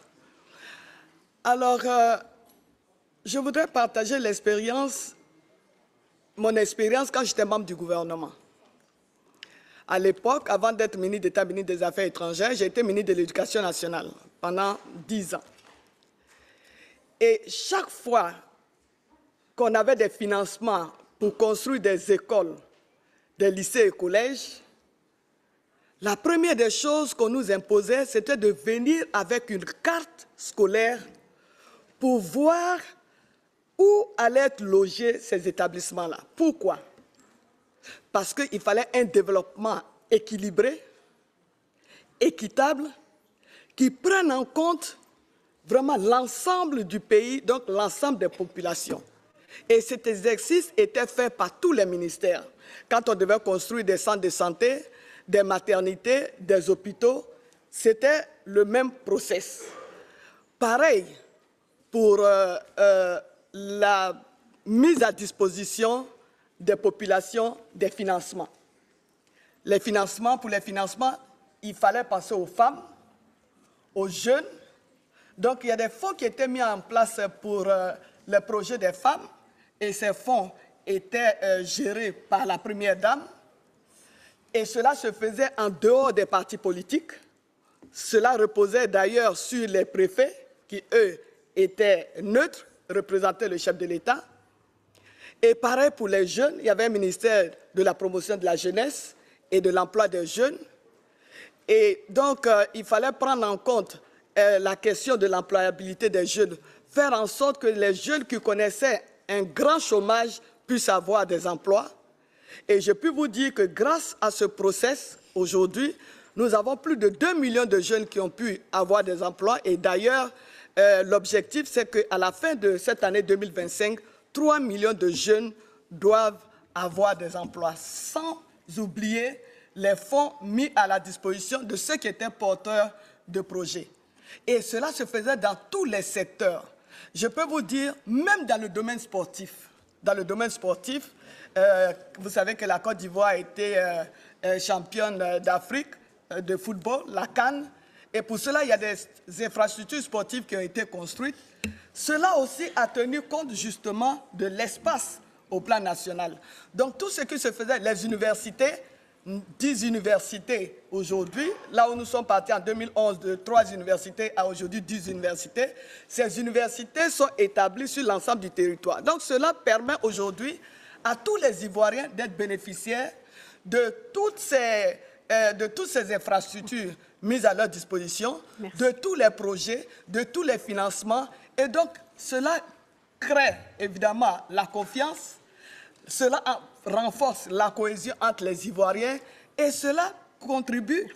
Alors, je voudrais partager mon expérience quand j'étais membre du gouvernement. À l'époque, avant d'être ministre d'État, ministre des Affaires étrangères, j'ai été ministre de l'Éducation nationale pendant 10 ans. Et chaque fois qu'on avait des financements pour construire des écoles, des lycées et collèges, la première des choses qu'on nous imposait, c'était de venir avec une carte scolaire pour voir où allaient être logés ces établissements-là. Pourquoi? Parce qu'il fallait un développement équilibré, équitable, qui prenne en compte vraiment l'ensemble du pays, donc l'ensemble des populations. Et cet exercice était fait par tous les ministères. Quand on devait construire des centres de santé, des maternités, des hôpitaux, c'était le même process. Pareil pour la mise à disposition des populations des financements. Pour les financements, il fallait penser aux femmes, aux jeunes. Donc, il y a des fonds qui étaient mis en place pour les projets des femmes et ces fonds étaient gérés par la première dame. Et cela se faisait en dehors des partis politiques. Cela reposait d'ailleurs sur les préfets qui, eux, étaient neutres, représentaient le chef de l'État. Et pareil pour les jeunes, il y avait un ministère de la promotion de la jeunesse et de l'emploi des jeunes. Et donc, il fallait prendre en compte la question de l'employabilité des jeunes, faire en sorte que les jeunes qui connaissaient un grand chômage puissent avoir des emplois. Et je peux vous dire que grâce à ce process, aujourd'hui, nous avons plus de 2 millions de jeunes qui ont pu avoir des emplois. Et d'ailleurs, l'objectif, c'est qu'à la fin de cette année 2025, 3 millions de jeunes doivent avoir des emplois, sans oublier les fonds mis à la disposition de ceux qui étaient porteurs de projets. Et cela se faisait dans tous les secteurs. Je peux vous dire, même dans le domaine sportif. Dans le domaine sportif, vous savez que la Côte d'Ivoire a été championne d'Afrique de football, la CAN. Et pour cela, il y a des infrastructures sportives qui ont été construites. Cela aussi a tenu compte justement de l'espace au plan national. Donc tout ce qui se faisait, les universités, 10 universités aujourd'hui, là où nous sommes partis en 2011 de 3 universités à aujourd'hui 10 universités, ces universités sont établies sur l'ensemble du territoire. Donc cela permet aujourd'hui à tous les Ivoiriens d'être bénéficiaires de toutes ces infrastructures mises à leur disposition, de tous les projets, de tous les financements. Et donc, cela crée évidemment la confiance, cela renforce la cohésion entre les Ivoiriens et cela contribue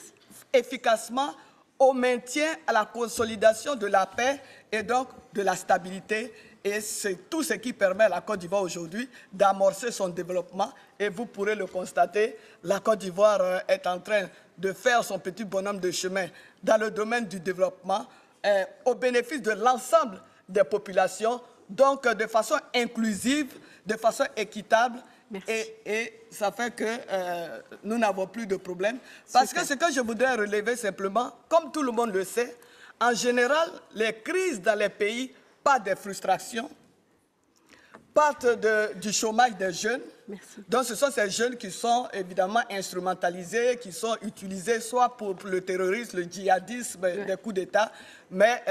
efficacement au maintien, à la consolidation de la paix et donc de la stabilité. Et c'est tout ce qui permet à la Côte d'Ivoire aujourd'hui d'amorcer son développement. Et vous pourrez le constater, la Côte d'Ivoire est en train de faire son petit bonhomme de chemin dans le domaine du développement au bénéfice de l'ensemble des populations, donc de façon inclusive, de façon équitable. Et ça fait que nous n'avons plus de problème. Parce que ce que je voudrais relever simplement, comme tout le monde le sait, en général, les crises dans les pays partent des frustrations, partent du chômage des jeunes. Donc ce sont ces jeunes qui sont évidemment instrumentalisés, qui sont utilisés soit pour le terrorisme, le djihadisme, des coups d'État, mais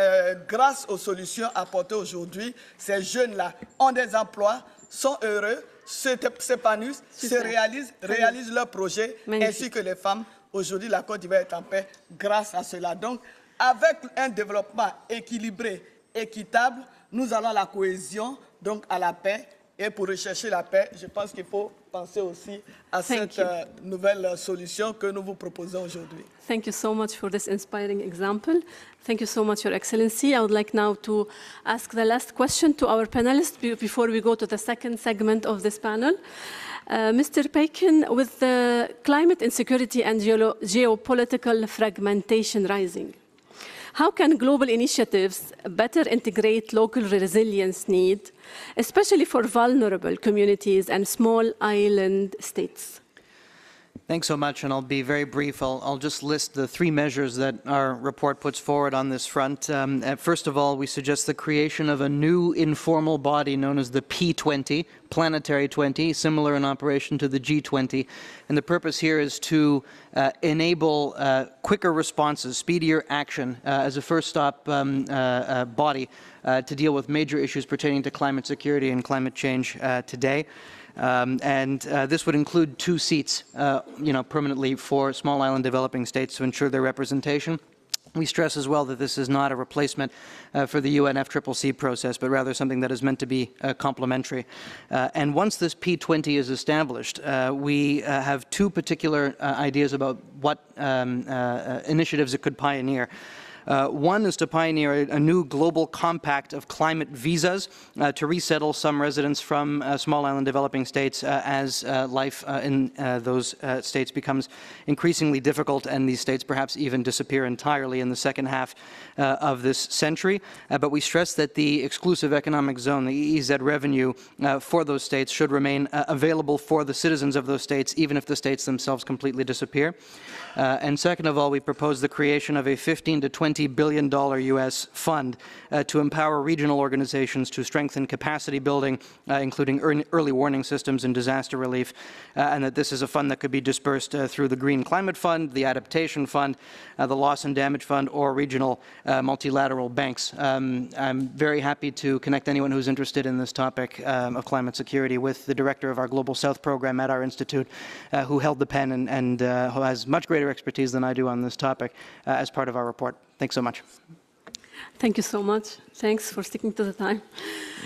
grâce aux solutions apportées aujourd'hui, ces jeunes-là ont des emplois, sont heureux, s'épanouissent, réalisent leurs projets, ainsi que les femmes. Aujourd'hui, la Côte d'Ivoire est en paix grâce à cela. Donc, avec un développement équilibré, équitable, nous allons à la cohésion, donc à la paix. Et pour rechercher la paix, je pense qu'il faut penser aussi à cette nouvelle solution que nous vous proposons aujourd'hui. Thank you so much for this inspiring example. Thank you so much, Your Excellency. I would like now to ask the last question to our panelists before we go to the second segment of this panel. Mr. Bacon, with the climate insecurity and geopolitical fragmentation rising, how can global initiatives better integrate local resilience need, especially for vulnerable communities and small island states? Thanks so much, and I'll be very brief. I'll just list the 3 measures that our report puts forward on this front. First of all, we suggest the creation of a new informal body known as the P20, Planetary 20, similar in operation to the G20. And the purpose here is to enable quicker responses, speedier action as a first stop body to deal with major issues pertaining to climate security and climate change today. This would include 2 seats, permanently for small island developing states to ensure their representation. We stress as well that this is not a replacement for the UNFCCC process, but rather something that is meant to be complementary. And once this P20 is established, we have 2 particular ideas about what initiatives it could pioneer. One is to pioneer a new global compact of climate visas to resettle some residents from small island developing states as life in those states becomes increasingly difficult and these states perhaps even disappear entirely in the second half of this century. But we stress that the exclusive economic zone, the EEZ revenue for those states should remain available for the citizens of those states, even if the states themselves completely disappear. And second of all, we propose the creation of a $15 to $20 billion US fund to empower regional organizations to strengthen capacity building, including early warning systems and disaster relief, and that this is a fund that could be dispersed through the Green Climate Fund, the Adaptation Fund, the Loss and Damage Fund, or regional multilateral banks. I'm very happy to connect anyone who's interested in this topic of climate security with the director of our Global South program at our institute, who held the pen and who has much greater expertise than I do on this topic as part of our report. Thanks so much. Thank you so much. Thanks for sticking to the time.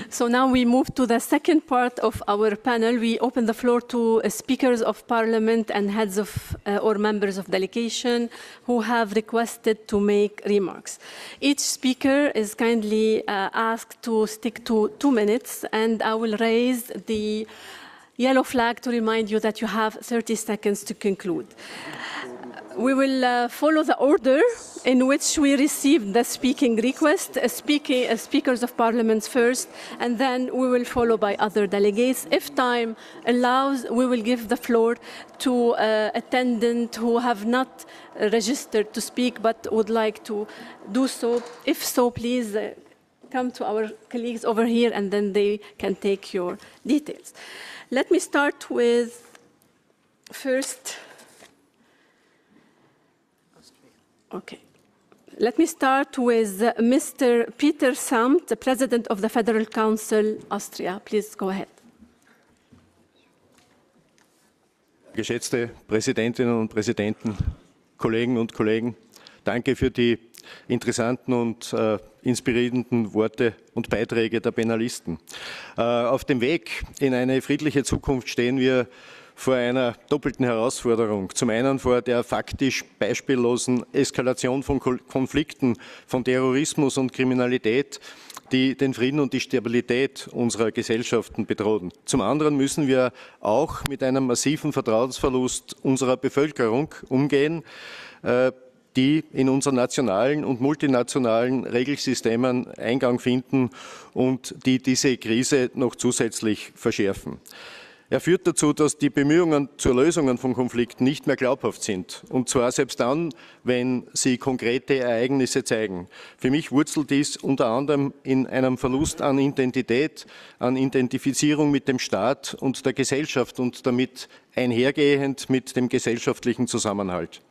So now we move to the second part of our panel. We open the floor to speakers of parliament and heads of or members of delegation who have requested to make remarks. Each speaker is kindly asked to stick to 2 minutes, and I will raise the yellow flag to remind you that you have 30 seconds to conclude. We will follow the order in which we received the speaking request, speakers of parliaments first, and then we will follow by other delegates. If time allows, we will give the floor to attendants who have not registered to speak but would like to do so. If so, please come to our colleagues over here and then they can take your details. Let me start with first. Okay. Let me start with Mr. Peter Samt, the President of the Federal Council, Austria. Please go ahead. Geschätzte Präsidentinnen und Präsidenten, Kollegen und Kollegen, danke für die interessanten und inspirierenden Worte und Beiträge der Panelisten. Auf dem Weg in eine friedliche Zukunft stehen wir vor einer doppelten Herausforderung. Zum einen vor der faktisch beispiellosen Eskalation von Konflikten, von Terrorismus und Kriminalität, die den Frieden und die Stabilität unserer Gesellschaften bedrohen. Zum anderen müssen wir auch mit einem massiven Vertrauensverlust unserer Bevölkerung umgehen, die in unseren nationalen und multinationalen Regelsystemen Eingang finden und die diese Krise noch zusätzlich verschärfen. Er führt dazu, dass die Bemühungen zur Lösung von Konflikten nicht mehr glaubhaft sind. Und zwar selbst dann, wenn sie konkrete Ereignisse zeigen. Für mich wurzelt dies unter anderem in einem Verlust an Identität, an Identifizierung mit dem Staat und der Gesellschaft und damit einhergehend mit dem gesellschaftlichen Zusammenhalt.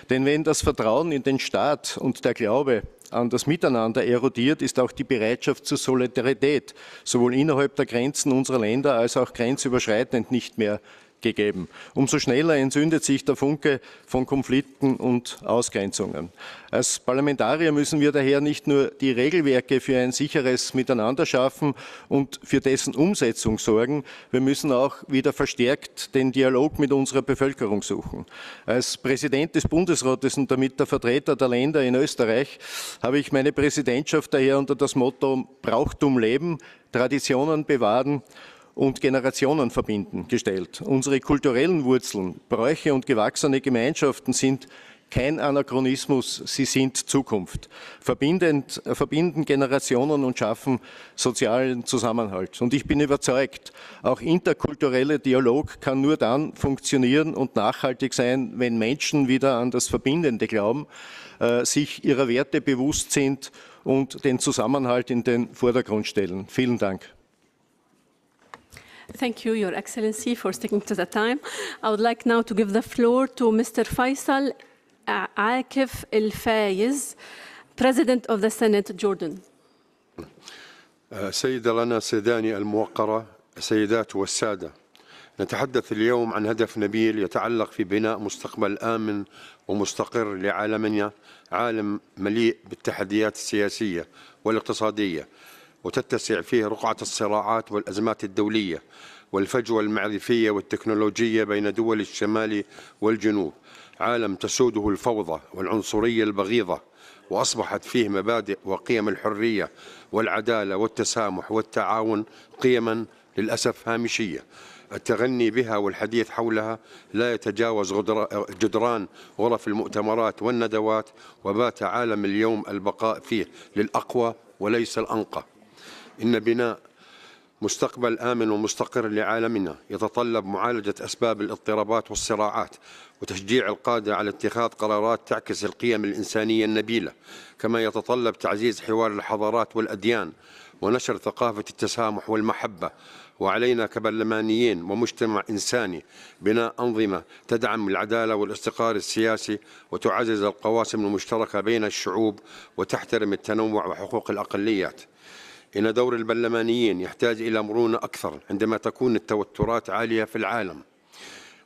Denn wenn das Vertrauen in den Staat und der Glaube an das Miteinander erodiert, ist auch die Bereitschaft zur Solidarität sowohl innerhalb der Grenzen unserer Länder als auch grenzüberschreitend nicht mehr gegeben. Umso schneller entzündet sich der Funke von Konflikten und Ausgrenzungen. Als Parlamentarier müssen wir daher nicht nur die Regelwerke für ein sicheres Miteinander schaffen und für dessen Umsetzung sorgen, wir müssen auch wieder verstärkt den Dialog mit unserer Bevölkerung suchen. Als Präsident des Bundesrates und damit der Vertreter der Länder in Österreich habe ich meine Präsidentschaft daher unter das Motto Brauchtum leben, Traditionen bewahren und Generationen verbinden gestellt. Unsere kulturellen Wurzeln, Bräuche und gewachsene Gemeinschaften sind kein Anachronismus, sie sind Zukunft, verbinden Generationen und schaffen sozialen Zusammenhalt. Und ich bin überzeugt, auch interkultureller Dialog kann nur dann funktionieren und nachhaltig sein, wenn Menschen wieder an das Verbindende glauben, sich ihrer Werte bewusst sind und den Zusammenhalt in den Vordergrund stellen. Vielen Dank. Thank you, Your Excellency, for sticking to the time. I would like now to give the floor to Mr. Faisal Akif El-Fayez, President of the Senate, Jordan. سيدة لنا سيداني الموقرة، السيدات والسادة، نتحدث اليوم عن هدف نبيل يتعلق في بناء مستقبل آمن ومستقر لعالمنا، عالم مليء بالتحديات السياسية والاقتصادية، وتتسع فيه رقعة الصراعات والأزمات الدولية والفجوة المعرفية والتكنولوجية بين دول الشمال والجنوب، عالم تسوده الفوضى والعنصرية البغيضة، وأصبحت فيه مبادئ وقيم الحرية والعدالة والتسامح والتعاون قيما للأسف هامشية. التغني بها والحديث حولها لا يتجاوز جدران غرف المؤتمرات والندوات، وبات عالم اليوم البقاء فيه للأقوى وليس الأنقى. إن بناء مستقبل آمن ومستقر لعالمنا يتطلب معالجة أسباب الاضطرابات والصراعات، وتشجيع القادة على اتخاذ قرارات تعكس القيم الإنسانية النبيلة، كما يتطلب تعزيز حوار الحضارات والأديان ونشر ثقافة التسامح والمحبة. وعلينا كبرلمانيين ومجتمع إنساني بناء أنظمة تدعم العدالة والاستقرار السياسي وتعزز القواسم المشتركة بين الشعوب وتحترم التنوع وحقوق الأقليات. إن دور البرلمانيين يحتاج إلى مرونة أكثر عندما تكون التوترات عالية في العالم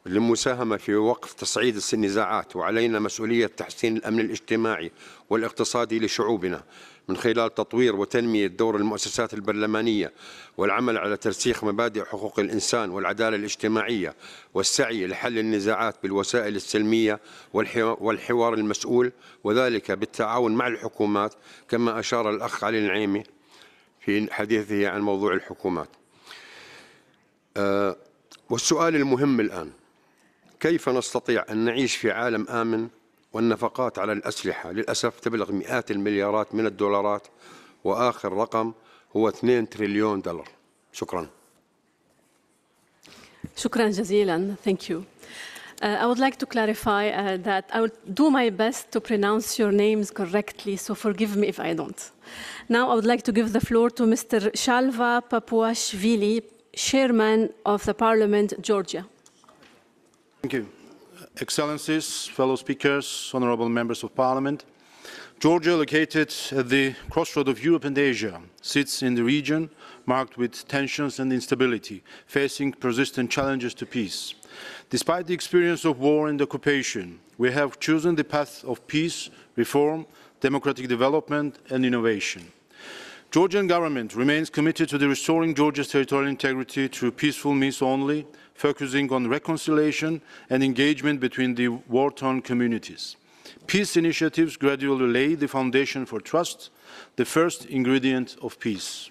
للمساهمة في وقف تصعيد النزاعات، وعلينا مسؤولية تحسين الأمن الاجتماعي والاقتصادي لشعوبنا من خلال تطوير وتنمية دور المؤسسات البرلمانية والعمل على ترسيخ مبادئ حقوق الإنسان والعدالة الاجتماعية والسعي لحل النزاعات بالوسائل السلمية والحوار المسؤول، وذلك بالتعاون مع الحكومات كما أشار الأخ علي النعيمي في حديثه عن موضوع الحكومات. والسؤال المهم الآن، كيف نستطيع أن نعيش في عالم آمن والنفقات على الأسلحة للأسف تبلغ مئات المليارات من الدولارات، وآخر رقم هو 2 تريليون دولار. شكرا. شكرا جزيلا. Thank you. I would like to clarify that I will do my best to pronounce your names correctly, so forgive me if I don't. Now I would like to give the floor to Mr. Shalva Papuashvili, Chairman of the Parliament, Georgia. Thank you. Excellencies, fellow speakers, honorable members of Parliament, Georgia, located at the crossroad of Europe and Asia, sits in the region marked with tensions and instability, facing persistent challenges to peace. Despite the experience of war and occupation, we have chosen the path of peace, reform, democratic development and innovation. Georgian government remains committed to restoring Georgia's territorial integrity through peaceful means only, focusing on reconciliation and engagement between the war-torn communities. Peace initiatives gradually lay the foundation for trust, the first ingredient of peace.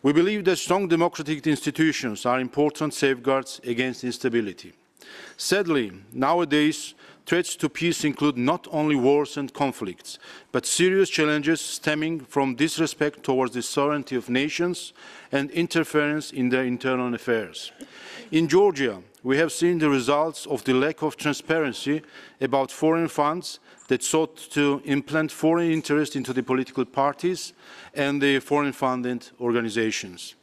We believe that strong democratic institutions are important safeguards against instability. Sadly, nowadays, threats to peace include not only wars and conflicts, but serious challenges stemming from disrespect towards the sovereignty of nations and interference in their internal affairs. In Georgia, we have seen the results of the lack of transparency about foreign funds that sought to implant foreign interest into the political parties and the foreign-funded organizations.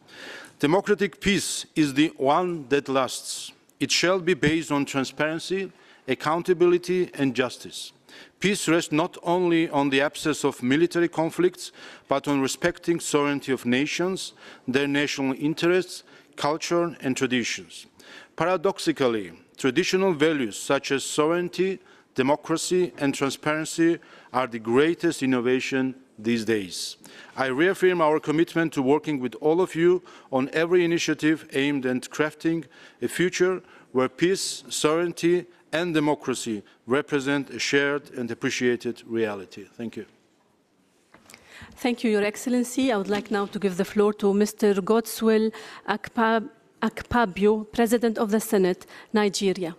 Democratic peace is the one that lasts. It shall be based on transparency, accountability and justice. Peace rests not only on the absence of military conflicts, but on respecting sovereignty of nations, their national interests, culture and traditions. Paradoxically, traditional values such as sovereignty, democracy and transparency are the greatest innovation these days. I reaffirm our commitment to working with all of you on every initiative aimed at crafting a future where peace, sovereignty and democracy represent a shared and appreciated reality. Thank you. Thank you, Your Excellency. I would like now to give the floor to Mr. Godswill Akpabio, President of the Senate, Nigeria.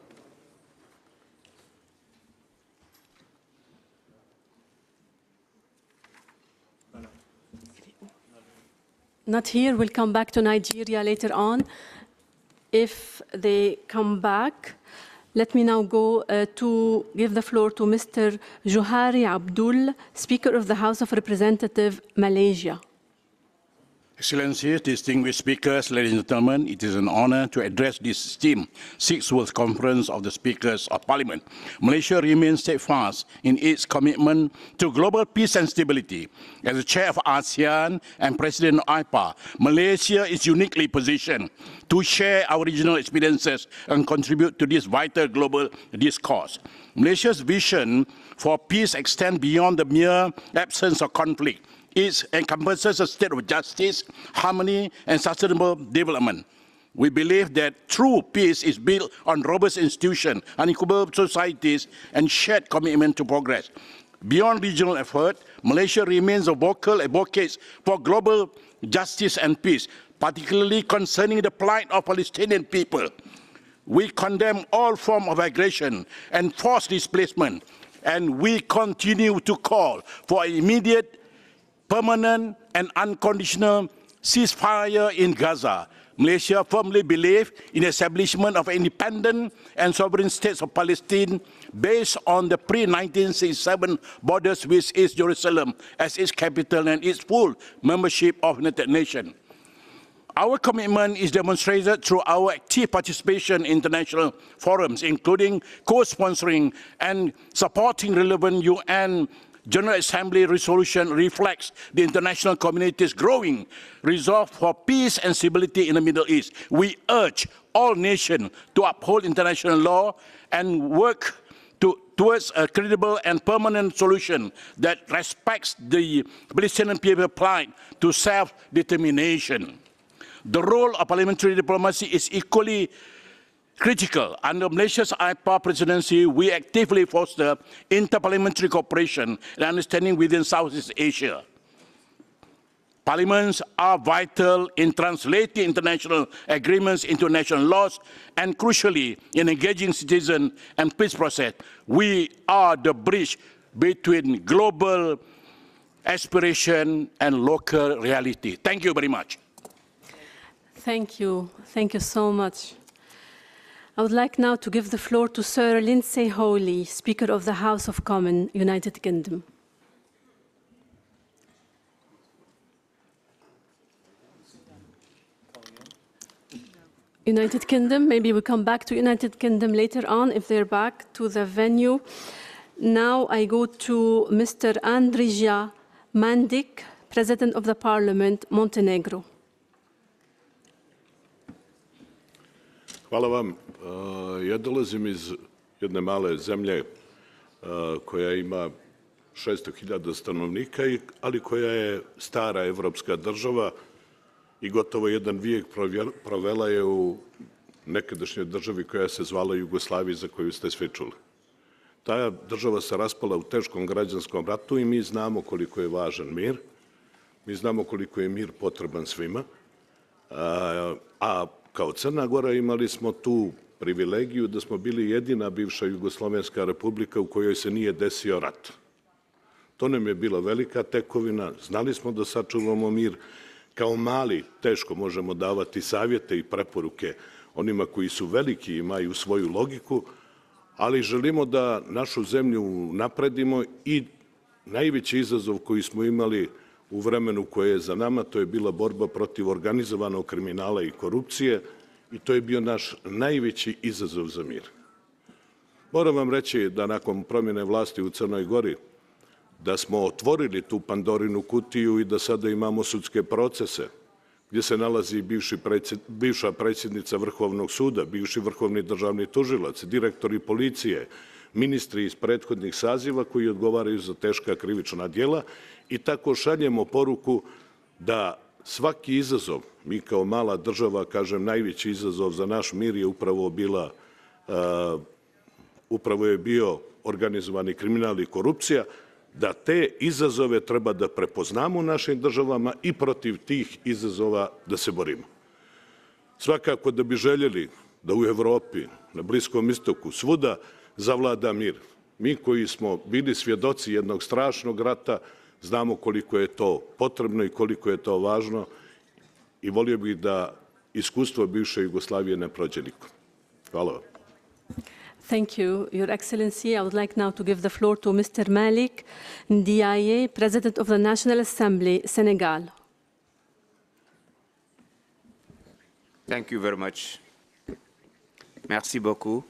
Not here. We'll come back to Nigeria later on. If they come back, let me now go to give the floor to Mr. Johari Abdul, Speaker of the House of Representatives, Malaysia. Excellencies, distinguished speakers, ladies and gentlemen, it is an honor to address this esteemed Sixth World Conference of the Speakers of Parliament. Malaysia remains steadfast in its commitment to global peace and stability. As the chair of ASEAN and president of IPA, Malaysia is uniquely positioned to share our regional experiences and contribute to this vital global discourse. Malaysia's vision for peace extends beyond the mere absence of conflict. It encompasses a state of justice, harmony, and sustainable development. We believe that true peace is built on robust institutions, unequal societies, and shared commitment to progress. Beyond regional effort, Malaysia remains a vocal advocate for global justice and peace, particularly concerning the plight of Palestinian people. We condemn all forms of aggression and forced displacement, and we continue to call for immediate, permanent and unconditional ceasefire in Gaza. Malaysia firmly believes in the establishment of an independent and sovereign state of Palestine based on the pre-1967 borders with East Jerusalem as its capital and its full membership of the United Nations. Our commitment is demonstrated through our active participation in international forums, including co-sponsoring and supporting relevant UN General Assembly resolution reflects the international community's growing resolve for peace and stability in the Middle East. We urge all nations to uphold international law and work towards a credible and permanent solution that respects the Palestinian people's plight to self-determination. The role of parliamentary diplomacy is equally critical. Under Malaysia's IPA presidency, we actively foster inter-parliamentary cooperation and understanding within Southeast Asia. Parliaments are vital in translating international agreements into national laws and, crucially, in engaging citizens and peace process. We are the bridge between global aspiration and local reality. Thank you very much. Thank you. Thank you so much. I would like now to give the floor to Sir Lindsay Hoyle, Speaker of the House of Commons, United Kingdom. United Kingdom, maybe we come back to United Kingdom later on if they're back to the venue. Now I go to Mr. Andrija Mandic, President of the Parliament, Montenegro. Hvala vam. Ja dolazim iz jedne male zemlje koja ima 600.000 stanovnika, ali koja je stara evropska država i gotovo jedan vijek provela je u nekadašnjoj državi koja se zvala Jugoslavija, za koju ste svi čuli. Ta država se raspala u teškom građanskom ratu i mi znamo koliko je važan mir. Mi znamo koliko je mir potreban svima. A kao Crna Gora imali smo tu privilegiju da smo bili jedina bivša Jugoslovenska republika u kojoj se nije desio rat. To nam je bila velika tekovina, znali smo da sačuvamo mir. Kao mali teško možemo davati savjete i preporuke onima koji su veliki i imaju svoju logiku, ali želimo da našu zemlju napredimo i najveći izazov koji smo imali u vremenu koje je za nama, to je bila borba protiv organizovanog kriminala i korupcije i to je bio naš najveći izazov za mir. Moram vam reći da nakon promjene vlasti u Crnoj Gori, da smo otvorili tu Pandorinu kutiju i da sada imamo sudske procese gdje se nalazi bivša predsjednica Vrhovnog suda, bivši vrhovni državni tužilac, direktori policije, ministri iz prethodnih saziva koji odgovaraju za teška krivična djela i tako šaljemo poruku da svaki izazov, mi kao mala država, kažem, najveći izazov za naš mir je upravo je bio organizovani kriminal i korupcija, da te izazove treba da prepoznamo u našim državama i protiv tih izazova da se borimo. Svakako da bi željeli da u Evropi, na Bliskom istoku, svuda zavlada mir. Mi koji smo bili svjedoci jednog strašnog rata, znamo koliko je to potrebno i koliko je to važno i volio bih da iskustvo bivše Jugoslavije ne prođe nikom. Hvala vam. Thank you, Your Excellency. I would like now to give the floor to Mr. Malik Ndiaye, President of the National Assembly, Senegal. Thank you very much. Merci beaucoup.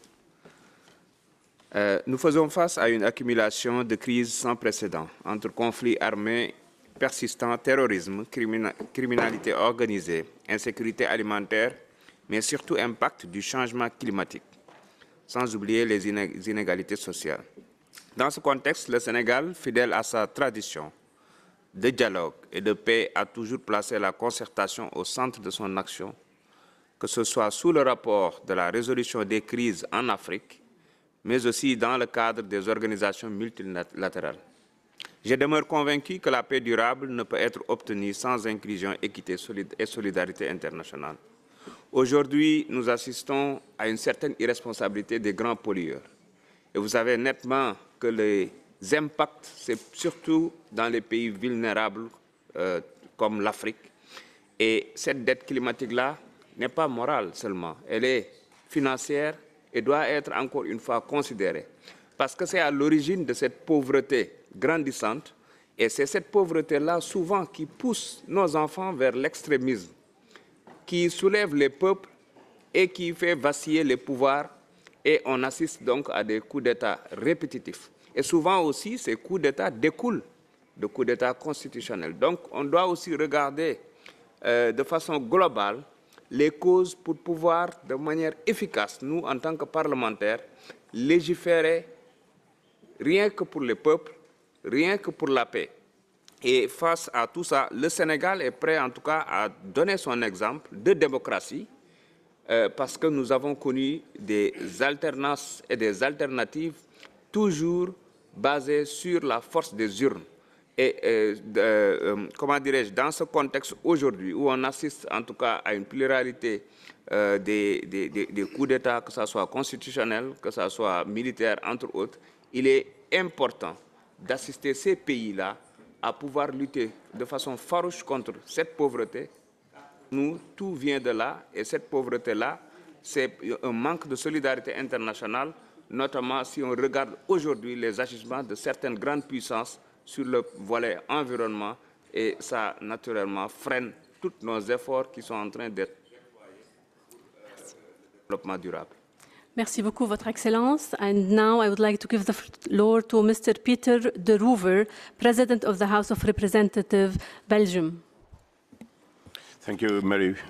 Nous faisons face à une accumulation de crises sans précédent entre conflits armés persistants, terrorisme, criminalité organisée, insécurité alimentaire, mais surtout impact du changement climatique, sans oublier les inégalités sociales. Dans ce contexte, le Sénégal, fidèle à sa tradition de dialogue et de paix, a toujours placé la concertation au centre de son action, que ce soit sous le rapport de la résolution des crises en Afrique, mais aussi dans le cadre des organisations multilatérales. Je demeure convaincu que la paix durable ne peut être obtenue sans inclusion, équité et solidarité internationale. Aujourd'hui, nous assistons à une certaine irresponsabilité des grands pollueurs. Et vous savez nettement que les impacts, c'est surtout dans les pays vulnérables comme l'Afrique. Et cette dette climatique-là n'est pas morale seulement, elle est financière et doit être encore une fois considérée. Parce que c'est à l'origine de cette pauvreté grandissante, et c'est cette pauvreté-là souvent qui pousse nos enfants vers l'extrémisme, qui soulève les peuples et qui fait vaciller les pouvoirs, et on assiste donc à des coups d'État répétitifs. Et souvent aussi, ces coups d'État découlent de coups d'État constitutionnels. Donc on doit aussi regarder de façon globale les causes pour pouvoir, de manière efficace, nous, en tant que parlementaires, légiférer rien que pour les peuples, rien que pour la paix. Et face à tout ça, le Sénégal est prêt, en tout cas, à donner son exemple de démocratie, parce que nous avons connu des alternances et des alternatives toujours basées sur la force des urnes. Et comment dirais-je, dans ce contexte aujourd'hui où on assiste en tout cas à une pluralité des coups d'État, que ce soit constitutionnel, que ce soit militaire, entre autres, il est important d'assister ces pays-là à pouvoir lutter de façon farouche contre cette pauvreté. Nous, tout vient de là, et cette pauvreté-là, c'est un manque de solidarité internationale, notamment si on regarde aujourd'hui les agissements de certaines grandes puissances sur le volet environnement, et ça, naturellement, freine tous nos efforts qui sont en train d'être développement durable. Merci beaucoup, Votre Excellence. And now I would like to give the floor to Mr. Peter de Roover, President of the House of Representatives, Belgium. Thank you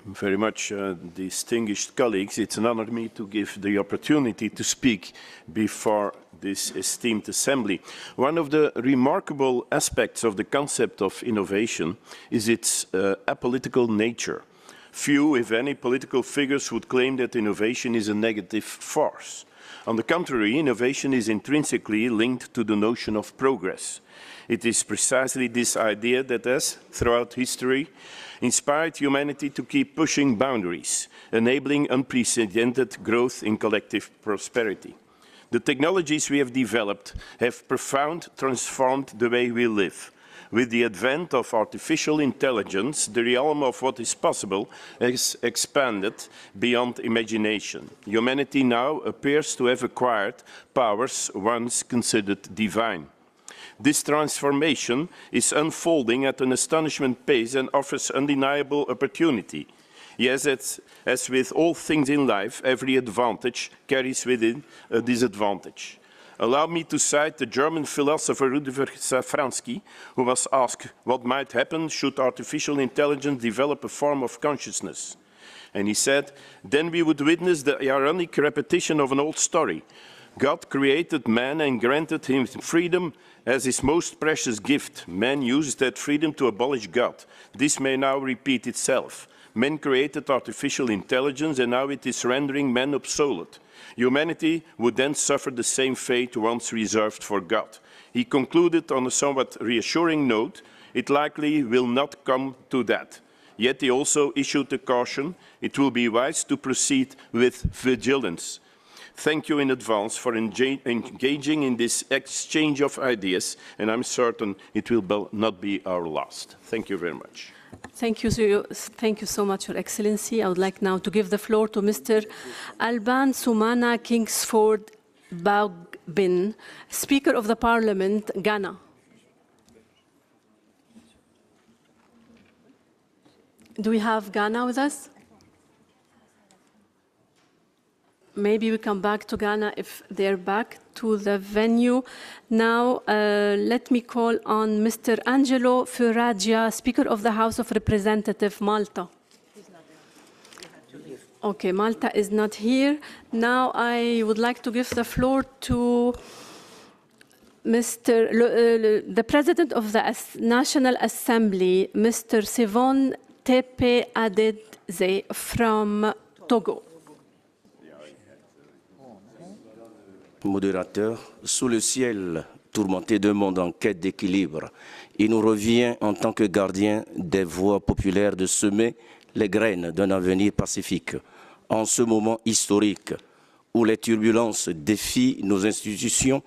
very much, distinguished colleagues. It's an honor to me to give the opportunity to speak before this esteemed assembly. One of the remarkable aspects of the concept of innovation is its apolitical nature. Few, if any, political figures would claim that innovation is a negative force. On the contrary, innovation is intrinsically linked to the notion of progress. It is precisely this idea that has, throughout history, inspired humanity to keep pushing boundaries, enabling unprecedented growth in collective prosperity. The technologies we have developed have profoundly transformed the way we live. With the advent of artificial intelligence, the realm of what is possible has expanded beyond imagination. Humanity now appears to have acquired powers once considered divine. This transformation is unfolding at an astonishing pace and offers undeniable opportunity. Yes, as with all things in life, every advantage carries with it a disadvantage. Allow me to cite the German philosopher Rudolf Safransky, who was asked what might happen should artificial intelligence develop a form of consciousness. And he said, then we would witness the ironic repetition of an old story. God created man and granted him freedom as his most precious gift. Man used that freedom to abolish God. This may now repeat itself. Man created artificial intelligence, and now it is rendering man obsolete. Humanity would then suffer the same fate once reserved for God. He concluded on a somewhat reassuring note, it likely will not come to that. Yet he also issued a caution: it will be wise to proceed with vigilance. Thank you in advance for engaging in this exchange of ideas, and I'm certain it will not be our last. Thank you very much. Thank you so much, Your Excellency. I would like now to give the floor to Mr. Alban Sumana Kingsford Bagbin, Speaker of the Parliament, Ghana. Do we have Ghana with us? Maybe we come back to Ghana if they're back to the venue. Now, let me call on Mr. Angelo Furaggia, Speaker of the House of Representatives, Malta. Okay, Malta is not here. Now, I would like to give the floor to the President of the National Assembly, Mr. Sivon Tepe Adedze from Togo. Modérateur, sous le ciel tourmenté d'un monde en quête d'équilibre, il nous revient en tant que gardiens des voix populaires de semer les graines d'un avenir pacifique. En ce moment historique où les turbulences défient nos institutions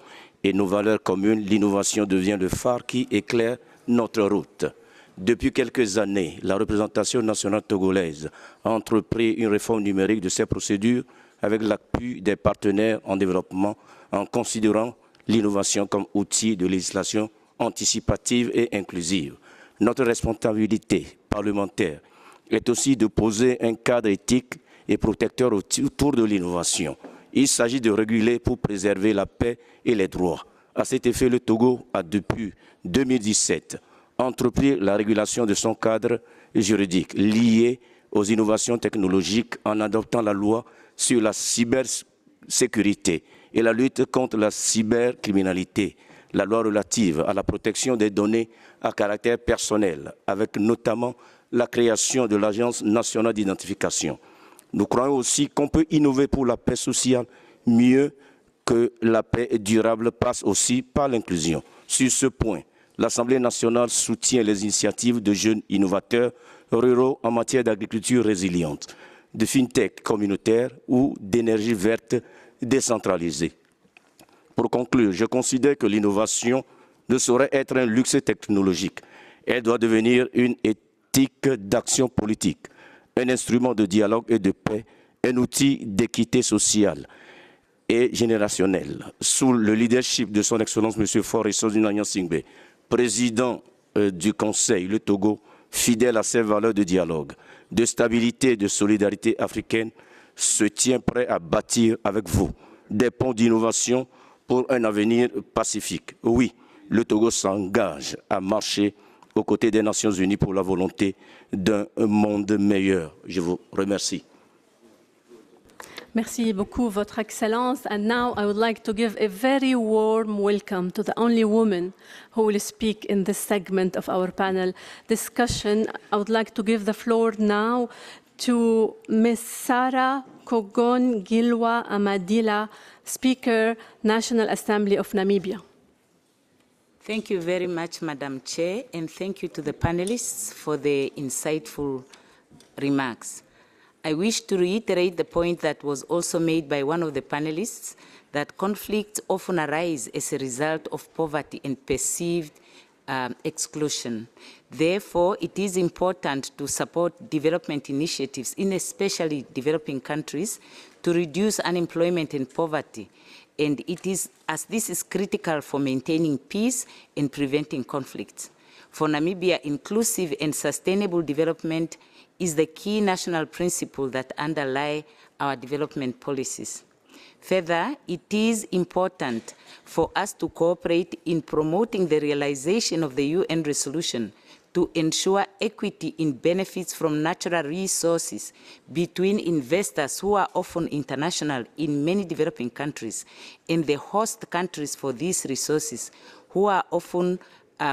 et nos valeurs communes, l'innovation devient le phare qui éclaire notre route. Depuis quelques années, la représentation nationale togolaise a entrepris une réforme numérique de ses procédures avec l'appui des partenaires en développement, en considérant l'innovation comme outil de législation anticipative et inclusive. Notre responsabilité parlementaire est aussi de poser un cadre éthique et protecteur autour de l'innovation. Il s'agit de réguler pour préserver la paix et les droits. À cet effet, le Togo a depuis 2017 entrepris la régulation de son cadre juridique lié aux innovations technologiques en adoptant la loi sur la cybersécurité et la lutte contre la cybercriminalité, la loi relative à la protection des données à caractère personnel, avec notamment la création de l'Agence nationale d'identification. Nous croyons aussi qu'on peut innover pour la paix sociale mieux que la paix durable passe aussi par l'inclusion. Sur ce point, l'Assemblée nationale soutient les initiatives de jeunes innovateurs ruraux en matière d'agriculture résiliente, de fintech communautaire ou d'énergie verte décentralisée. Pour conclure, je considère que l'innovation ne saurait être un luxe technologique. Elle doit devenir une éthique d'action politique, un instrument de dialogue et de paix, un outil d'équité sociale et générationnelle. Sous le leadership de son Excellence M. Faure Singbe, président du Conseil, le Togo, fidèle à ses valeurs de dialogue, de stabilité et de solidarité africaine, se tient prêt à bâtir avec vous des ponts d'innovation pour un avenir pacifique. Oui, le Togo s'engage à marcher aux côtés des Nations Unies pour la volonté d'un monde meilleur. Je vous remercie. Merci beaucoup, Votre Excellence. And now I would like to give a very warm welcome to the only woman who will speak in this segment of our panel discussion. I would like to give the floor now to Ms. Sarah Kogon Gilwa Amadila, Speaker, National Assembly of Namibia. Thank you very much, Madam Chair, and thank you to the panelists for the insightful remarks. I wish to reiterate the point that was also made by one of the panelists, that conflicts often arise as a result of poverty and perceived exclusion. Therefore, it is important to support development initiatives in especially developing countries to reduce unemployment and poverty. And it is, as this is critical for maintaining peace and preventing conflicts. For Namibia, inclusive and sustainable development is the key national principle that underlie our development policies. Further, it is important for us to cooperate in promoting the realization of the UN resolution to ensure equity in benefits from natural resources between investors who are often international in many developing countries and the host countries for these resources who are often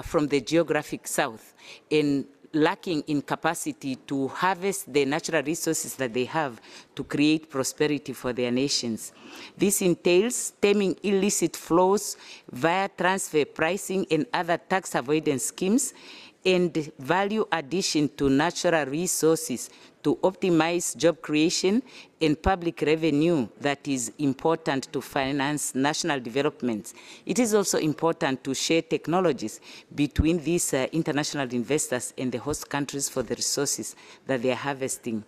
from the geographic south and lacking in capacity to harvest the natural resources that they have to create prosperity for their nations. This entails stemming illicit flows via transfer pricing and other tax avoidance schemes, and value addition to natural resources to optimize job creation and public revenue that is important to finance national development. It is also important to share technologies between these international investors and the host countries for the resources that they are harvesting.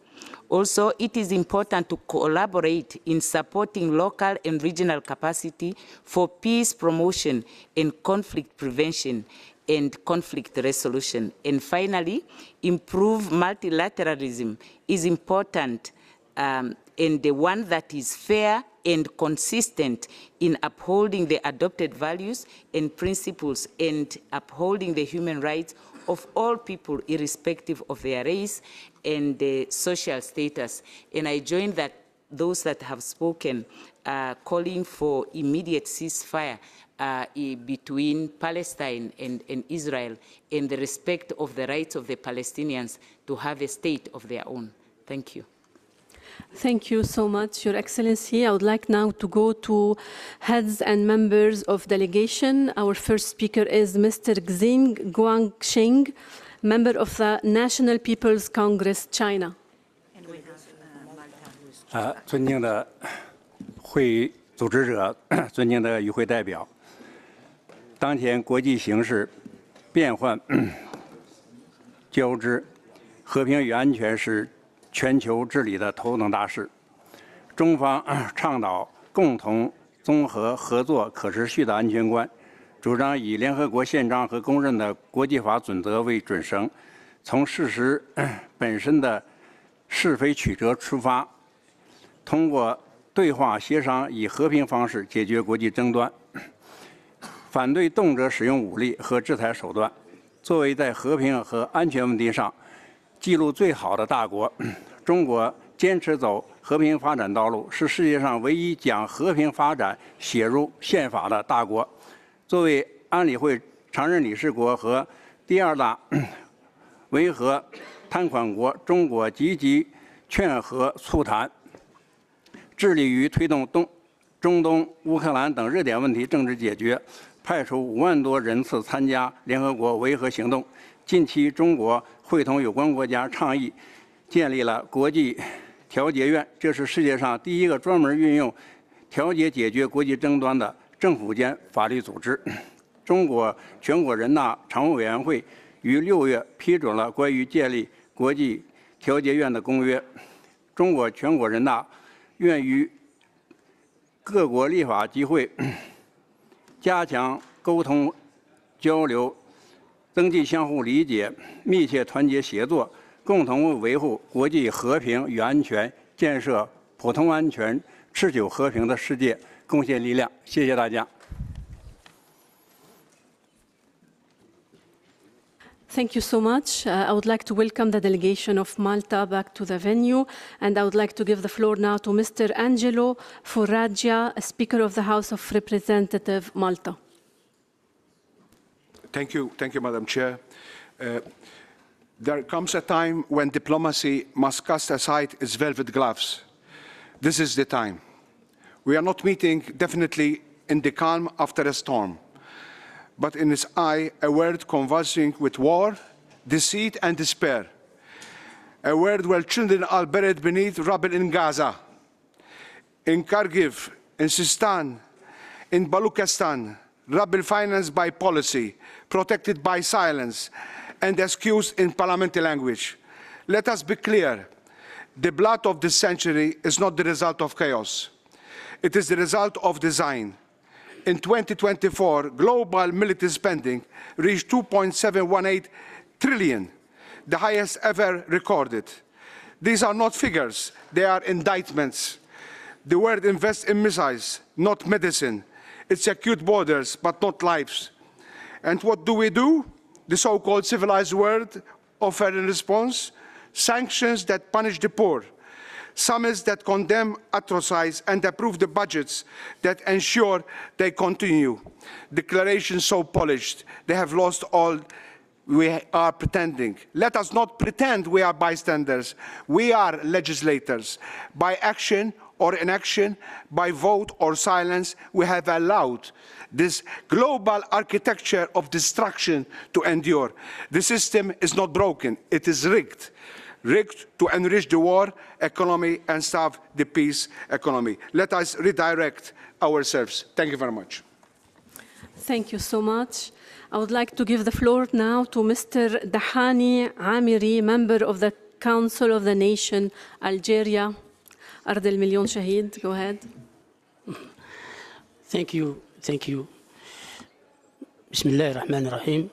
Also, it is important to collaborate in supporting local and regional capacity for peace promotion and conflict prevention and conflict resolution. And finally, improve multilateralism is important, and the one that is fair and consistent in upholding the adopted values and principles and upholding the human rights of all people, irrespective of their race and social status. And I join those that have spoken, calling for immediate ceasefire between Palestine and Israel, and the respect of the rights of the Palestinians to have a state of their own. Thank you. Thank you so much, Your Excellency. I would like now to go to heads and members of delegation. Our first speaker is Mr. Xing Guangxing, member of the National People's Congress, China. 尊敬的会议组织者，尊敬的与会代表，当前国际形势变幻交织，和平与安全是全球治理的头等大事。中方倡导共同、综合、合作、可持续的安全观，主张以联合国宪章和公认的国际法准则为准绳，从事实本身的是非曲折出发，通过对话协商，以和平方式解决国际争端，反对动辄使用武力和制裁手段。作为在和平和安全问题上记录最好的大国，中国坚持走和平发展道路，是世界上唯一将和平发展写入宪法的大国。作为安理会常任理事国和第2大维和摊款国，中国积极劝和促谈，致力于推动中东、乌克兰等热点问题政治解决，派出5万多人次参加联合国维和行动。近期，中国会同有关国家倡议建立了国际调解院，这是世界上第一个专门运用调解解决国际争端的政府间法律组织。中国全国人大常务委员会于6月批准了关于建立国际调解院的公约。中国全国人大愿与各国立法机会加强沟通交流，增进相互理解，密切团结协作，共同维护国际和平与安全，建设普通安全、持久和平的世界，贡献力量。谢谢大家。Thank you so much. I would like to welcome the delegation of Malta back to the venue, and I would like to give the floor now to Mr. Angelo Foraggia, Speaker of the House of Representatives, Malta. Thank you, Madam Chair. There comes a time when diplomacy must cast aside its velvet gloves. This is the time. We are not meeting definitely in the calm after a storm, but in its eye, a world convulsing with war, deceit, and despair. A world where children are buried beneath rubble in Gaza, in Kharkiv, in Sistan, in Baluchistan, rubble financed by policy, protected by silence, and excused in parliamentary language. Let us be clear. The blood of this century is not the result of chaos. It is the result of design. In 2024, global military spending reached 2.718 trillion, the highest ever recorded. These are not figures, they are indictments. The world invests in missiles, not medicine. It secures borders, but not lives. And what do? The so-called civilized world offered in response? Sanctions that punish the poor, summits that condemn, atrocize, and approve the budgets that ensure they continue. Declarations so polished, they have lost all we are pretending. Let us not pretend we are bystanders. We are legislators. By action or inaction, by vote or silence, we have allowed this global architecture of destruction to endure. The system is not broken, it is rigged. Rigged to enrich the war economy and starve the peace economy. Let us redirect ourselves. Thank you very much. Thank you so much. I would like to give the floor now to Mr. Dahani Amiri, member of the Council of the Nation, Algeria. أرض المليون شهيد. Go ahead. Thank you. Thank you. بسم الله الرحمن الرحيم.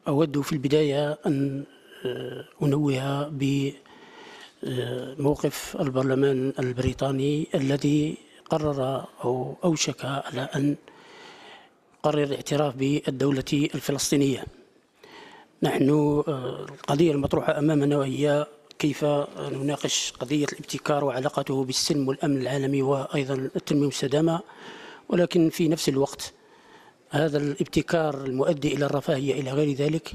أود في البداية أن أنوه بموقف البرلمان البريطاني الذي قرر أو أوشك على أن قرر الاعتراف بالدولة الفلسطينية. نحن القضية المطروحة أمامنا وهي كيف نناقش قضية الابتكار وعلاقته بالسلم والأمن العالمي وأيضا التنمية المستدامة، ولكن في نفس الوقت هذا الابتكار المؤدي إلى الرفاهية إلى غير ذلك.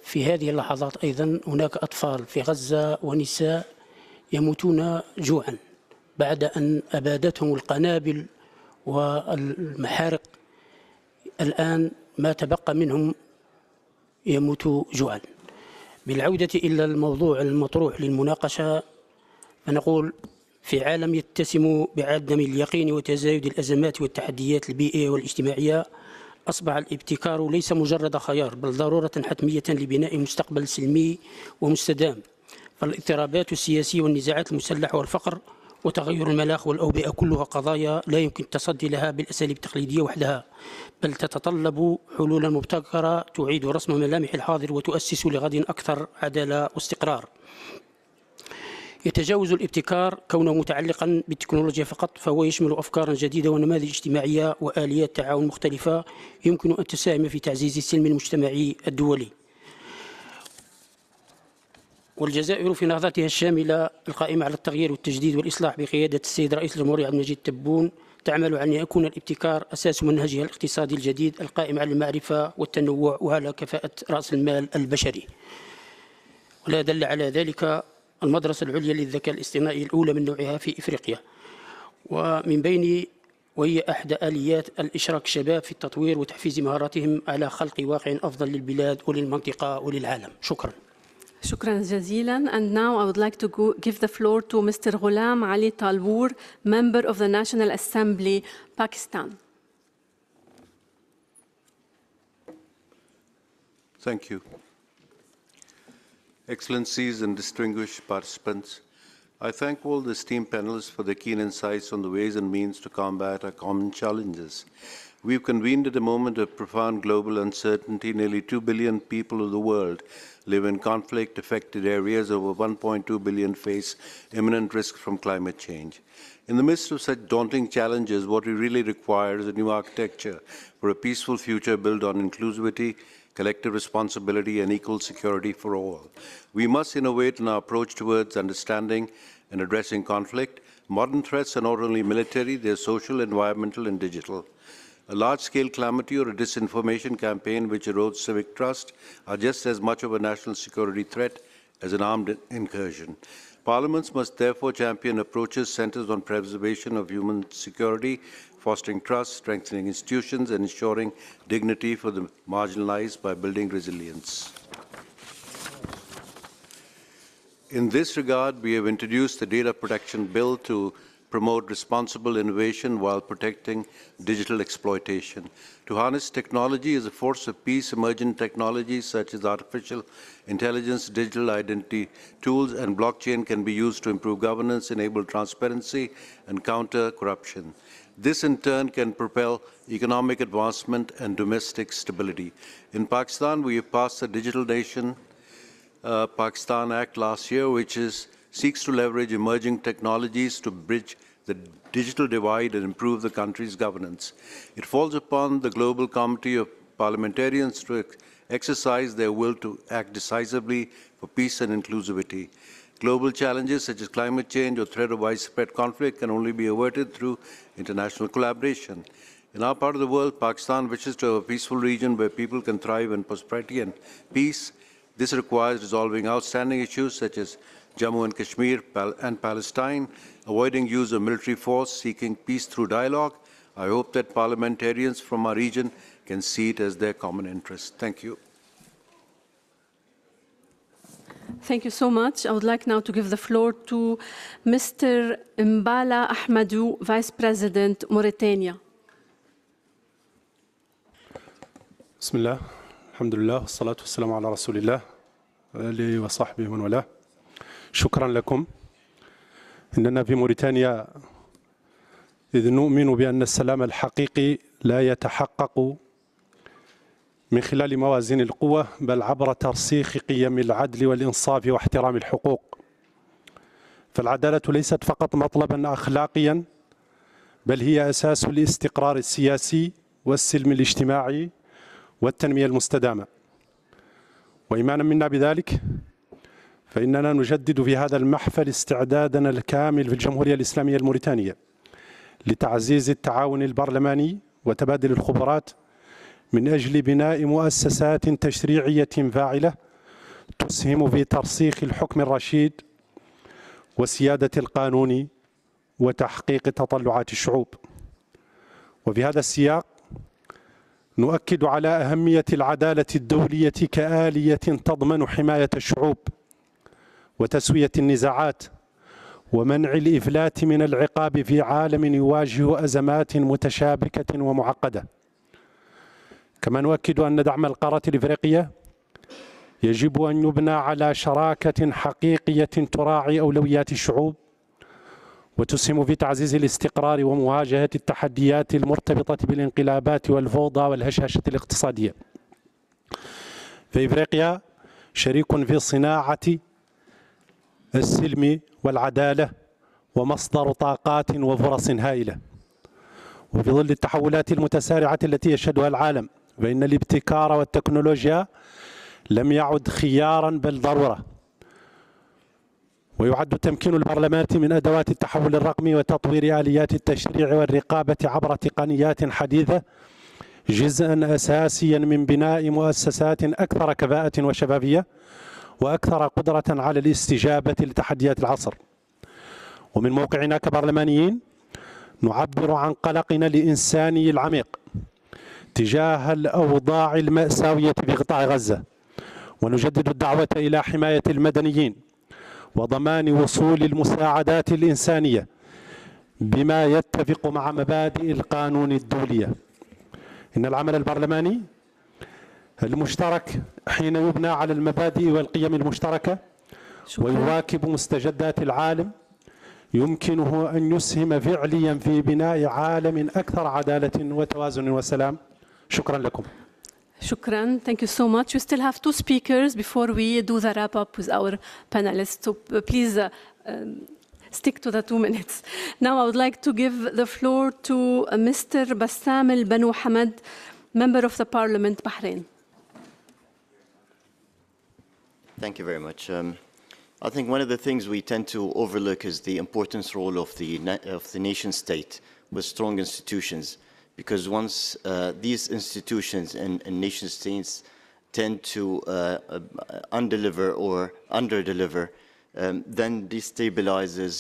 في هذه اللحظات أيضا هناك أطفال في غزة ونساء يموتون جوعا بعد أن أبادتهم القنابل والمحارق. الآن ما تبقى منهم يموت جوعا. بالعودة إلى الموضوع المطروح للمناقشة، فنقول في عالم يتسم بعدم اليقين وتزايد الأزمات والتحديات البيئية والاجتماعية، أصبح الابتكار ليس مجرد خيار بل ضرورة حتمية لبناء مستقبل سلمي ومستدام. فالاضطرابات السياسية والنزاعات المسلحة والفقر وتغير المناخ والأوبئة كلها قضايا لا يمكن التصدي لها بالأساليب التقليدية وحدها، بل تتطلب حلولا مبتكرة تعيد رسم ملامح الحاضر وتؤسس لغد أكثر عدالة واستقرار. يتجاوز الابتكار كونه متعلقا بالتكنولوجيا فقط، فهو يشمل أفكارا جديدة ونماذج اجتماعية وآليات تعاون مختلفة يمكن أن تساهم في تعزيز السلم المجتمعي الدولي. والجزائر في نهضتها الشاملة القائمة على التغيير والتجديد والإصلاح بقيادة السيد رئيس الجمهورية عبد المجيد تبون تعمل على أن يكون الابتكار أساس منهجها الاقتصادي الجديد القائم على المعرفة والتنوع وعلى كفاءة رأس المال البشري. ولا دل على ذلك المدرسة العليا للذكاء الاصطناعي الأولى من نوعها في إفريقيا، وهي أحد آليات الإشراك الشباب في التطوير وتحفيز مهاراتهم على خلق واقع أفضل للبلاد وللمنطقة وللعالم. شكرا. شكرا جزيلا. And now I would like to give the floor to Mr. Ghulam Ali Talwoor, member of the National Assembly, Pakistan. Thank you. Excellencies and distinguished participants, I thank all the esteemed panelists for their keen insights on the ways and means to combat our common challenges. We've convened at a moment of profound global uncertainty. Nearly 2 billion people of the world live in conflict-affected areas. Over 1.2 billion face imminent risk from climate change. In the midst of such daunting challenges, what we really require is a new architecture for a peaceful future built on inclusivity, collective responsibility, and equal security for all. We must innovate in our approach towards understanding and addressing conflict. Modern threats are not only military, they're social, environmental, and digital. A large-scale calamity or a disinformation campaign which erodes civic trust are just as much of a national security threat as an armed incursion. Parliaments must therefore champion approaches centered on preservation of human security, fostering trust, strengthening institutions, and ensuring dignity for the marginalized by building resilience. In this regard, we have introduced the Data Protection Bill to promote responsible innovation while protecting digital exploitation. To harness technology as a force of peace, emergent technologies such as artificial intelligence, digital identity tools, and blockchain can be used to improve governance, enable transparency, and counter corruption. This, in turn, can propel economic advancement and domestic stability. In Pakistan, we have passed the Digital Nation Pakistan Act last year, which seeks to leverage emerging technologies to bridge the digital divide and improve the country's governance. It falls upon the Global Committee of Parliamentarians to exercise their will to act decisively for peace and inclusivity. Global challenges such as climate change or threat of widespread conflict can only be averted through international collaboration. In our part of the world, Pakistan wishes to have a peaceful region where people can thrive in prosperity and peace. This requires resolving outstanding issues such as Jammu and Kashmir and Palestine, avoiding use of military force, seeking peace through dialogue. I hope that parliamentarians from our region can see it as their common interest. Thank you. Thank you so much. I would like now to give the floor to Mr. Mbala Ahmadou, Vice President, Mauritania. بسم الله الحمد لله والصلاة والسلام على رسول الله وآله وصحبه ومن والاه. شكرا لكم. إننا في موريتانيا إذ نؤمن بأن السلام الحقيقي لا يتحقق من خلال موازين القوة بل عبر ترسيخ قيم العدل والإنصاف واحترام الحقوق. فالعدالة ليست فقط مطلبا أخلاقيا بل هي أساس الاستقرار السياسي والسلم الاجتماعي والتنمية المستدامة. وإيمانا منا بذلك فإننا نجدد في هذا المحفل استعدادنا الكامل في الجمهورية الإسلامية الموريتانية لتعزيز التعاون البرلماني وتبادل الخبرات من أجل بناء مؤسسات تشريعية فاعلة تسهم في ترسيخ الحكم الرشيد وسيادة القانون وتحقيق تطلعات الشعوب. وفي هذا السياق نؤكد على أهمية العدالة الدولية كآلية تضمن حماية الشعوب وتسوية النزاعات ومنع الإفلات من العقاب في عالم يواجه أزمات متشابكة ومعقدة. كما نؤكد أن دعم القارة الإفريقية يجب أن يبنى على شراكة حقيقية تراعي أولويات الشعوب وتسهم في تعزيز الاستقرار ومواجهة التحديات المرتبطة بالانقلابات والفوضى والهشاشة الاقتصادية. فإفريقيا شريك في صناعة السلم والعدالة ومصدر طاقات وفرص هائلة. وفي ظل التحولات المتسارعة التي يشهدها العالم فإن الابتكار والتكنولوجيا لم يعد خيارا بل ضرورة. ويعد تمكين البرلمانات من أدوات التحول الرقمي وتطوير آليات التشريع والرقابة عبر تقنيات حديثة جزءا أساسيا من بناء مؤسسات أكثر كفاءة وشفافية وأكثر قدرة على الاستجابة لتحديات العصر. ومن موقعنا كبرلمانيين نعبر عن قلقنا الإنساني العميق تجاه الأوضاع المأساوية في قطاع غزة، ونجدد الدعوة إلى حماية المدنيين وضمان وصول المساعدات الإنسانية بما يتفق مع مبادئ القانون الدولية. إن العمل البرلماني المشترك حين يبنى على المبادئ والقيم المشتركة ويواكب مستجدات العالم يمكنه أن يسهم فعليا في بناء عالم أكثر عدالة وتوازن وسلام. شكرا لكم. Shukran. Thank you so much. We still have two speakers before we do the wrap-up with our panelists. So please stick to the 2 minutes. Now I would like to give the floor to Mr. Bassam al-Banu Hamad, Member of the Parliament, Bahrain. Thank you very much. I think one of the things we tend to overlook is the importance role of the nation state with strong institutions. Because once these institutions and nation states tend to undeliver or underdeliver, then destabilizes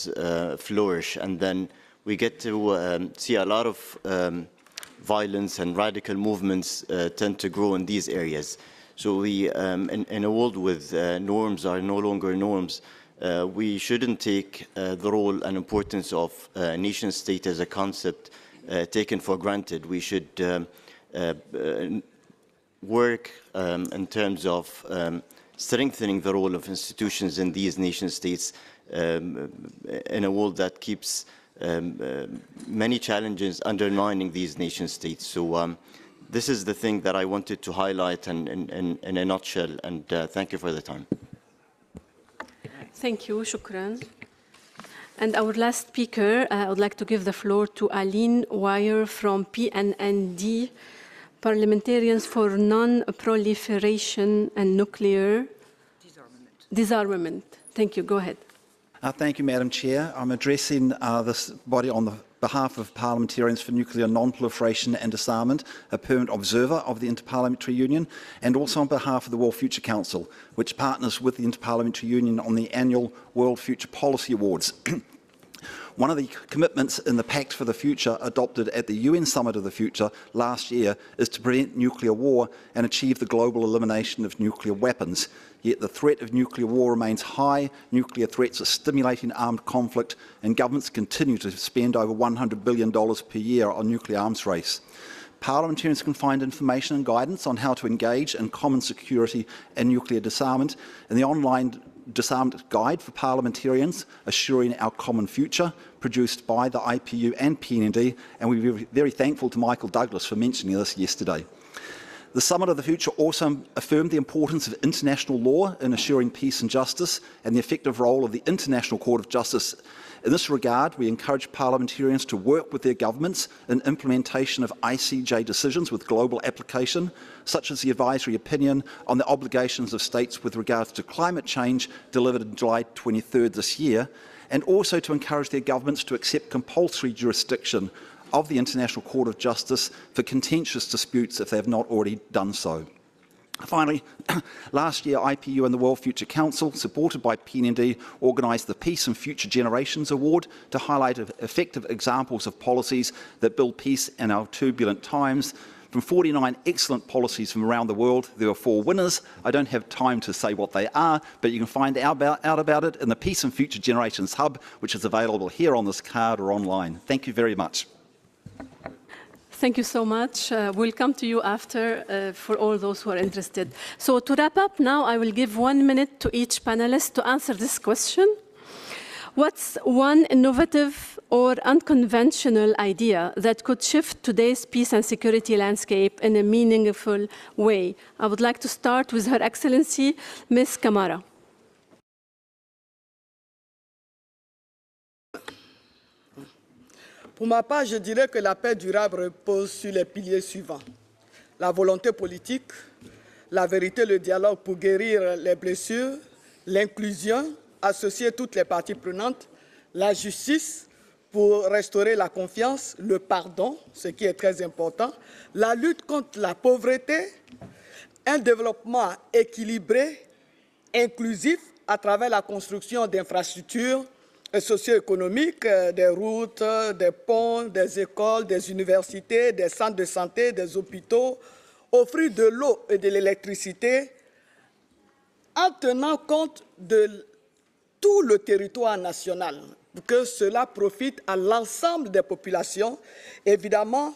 flourish, and then we get to see a lot of violence and radical movements tend to grow in these areas. So we, in a world with norms are no longer norms, we shouldn't take the role and importance of nation state as a concept taken for granted. We should work in terms of strengthening the role of institutions in these nation states in a world that keeps many challenges undermining these nation states. So this is the thing that I wanted to highlight in a nutshell, and thank you for the time. Thank you, shukran. And our last speaker, I would like to give the floor to Aline Wire from PNND, Parliamentarians for Non-Proliferation and Nuclear Disarmament. Thank you. Go ahead. Thank you, Madam Chair. I'm addressing this body on behalf of Parliamentarians for Nuclear Non-Proliferation and Disarmament, a permanent observer of the Inter-Parliamentary Union, and also on behalf of the World Future Council, which partners with the Inter-Parliamentary Union on the annual World Future Policy Awards. One of the commitments in the Pact for the Future adopted at the UN Summit of the Future last year is to prevent nuclear war and achieve the global elimination of nuclear weapons. Yet the threat of nuclear war remains high, nuclear threats are stimulating armed conflict, and governments continue to spend over $100 billion per year on nuclear arms race. Parliamentarians can find information and guidance on how to engage in common security and nuclear disarmament in the online Disarmament Guide for Parliamentarians, Assuring Our Common Future, produced by the IPU and PND, and we're very thankful to Michael Douglas for mentioning this yesterday. The Summit of the Future also affirmed the importance of international law in assuring peace and justice and the effective role of the International Court of Justice. In this regard, we encourage parliamentarians to work with their governments in implementation of ICJ decisions with global application, such as the advisory opinion on the obligations of states with regards to climate change delivered on July 23rd this year, and also to encourage their governments to accept compulsory jurisdiction of the International Court of Justice for contentious disputes if they have not already done so. Finally, last year, IPU and the World Future Council, supported by PND, organised the Peace and Future Generations Award to highlight effective examples of policies that build peace in our turbulent times. From 49 excellent policies from around the world, there were 4 winners. I don't have time to say what they are, but you can find out about it in the Peace and Future Generations Hub, which is available here on this card or online. Thank you very much. Thank you so much. We'll come to you after for all those who are interested. So to wrap up now, I will give 1 minute to each panelist to answer this question. What's one innovative or unconventional idea that could shift today's peace and security landscape in a meaningful way? I would like to start with Her Excellency, Ms. Kamara. Pour ma part, je dirais que la paix durable repose sur les piliers suivants. La volonté politique, la vérité, le dialogue pour guérir les blessures, l'inclusion, associer toutes les parties prenantes, la justice pour restaurer la confiance, le pardon, ce qui est très important, la lutte contre la pauvreté, un développement équilibré, inclusif à travers la construction d'infrastructures socio-économiques, des routes, des ponts, des écoles, des universités, des centres de santé, des hôpitaux, offrir de l'eau et de l'électricité en tenant compte de tout le territoire national, pour que cela profite à l'ensemble des populations. Évidemment,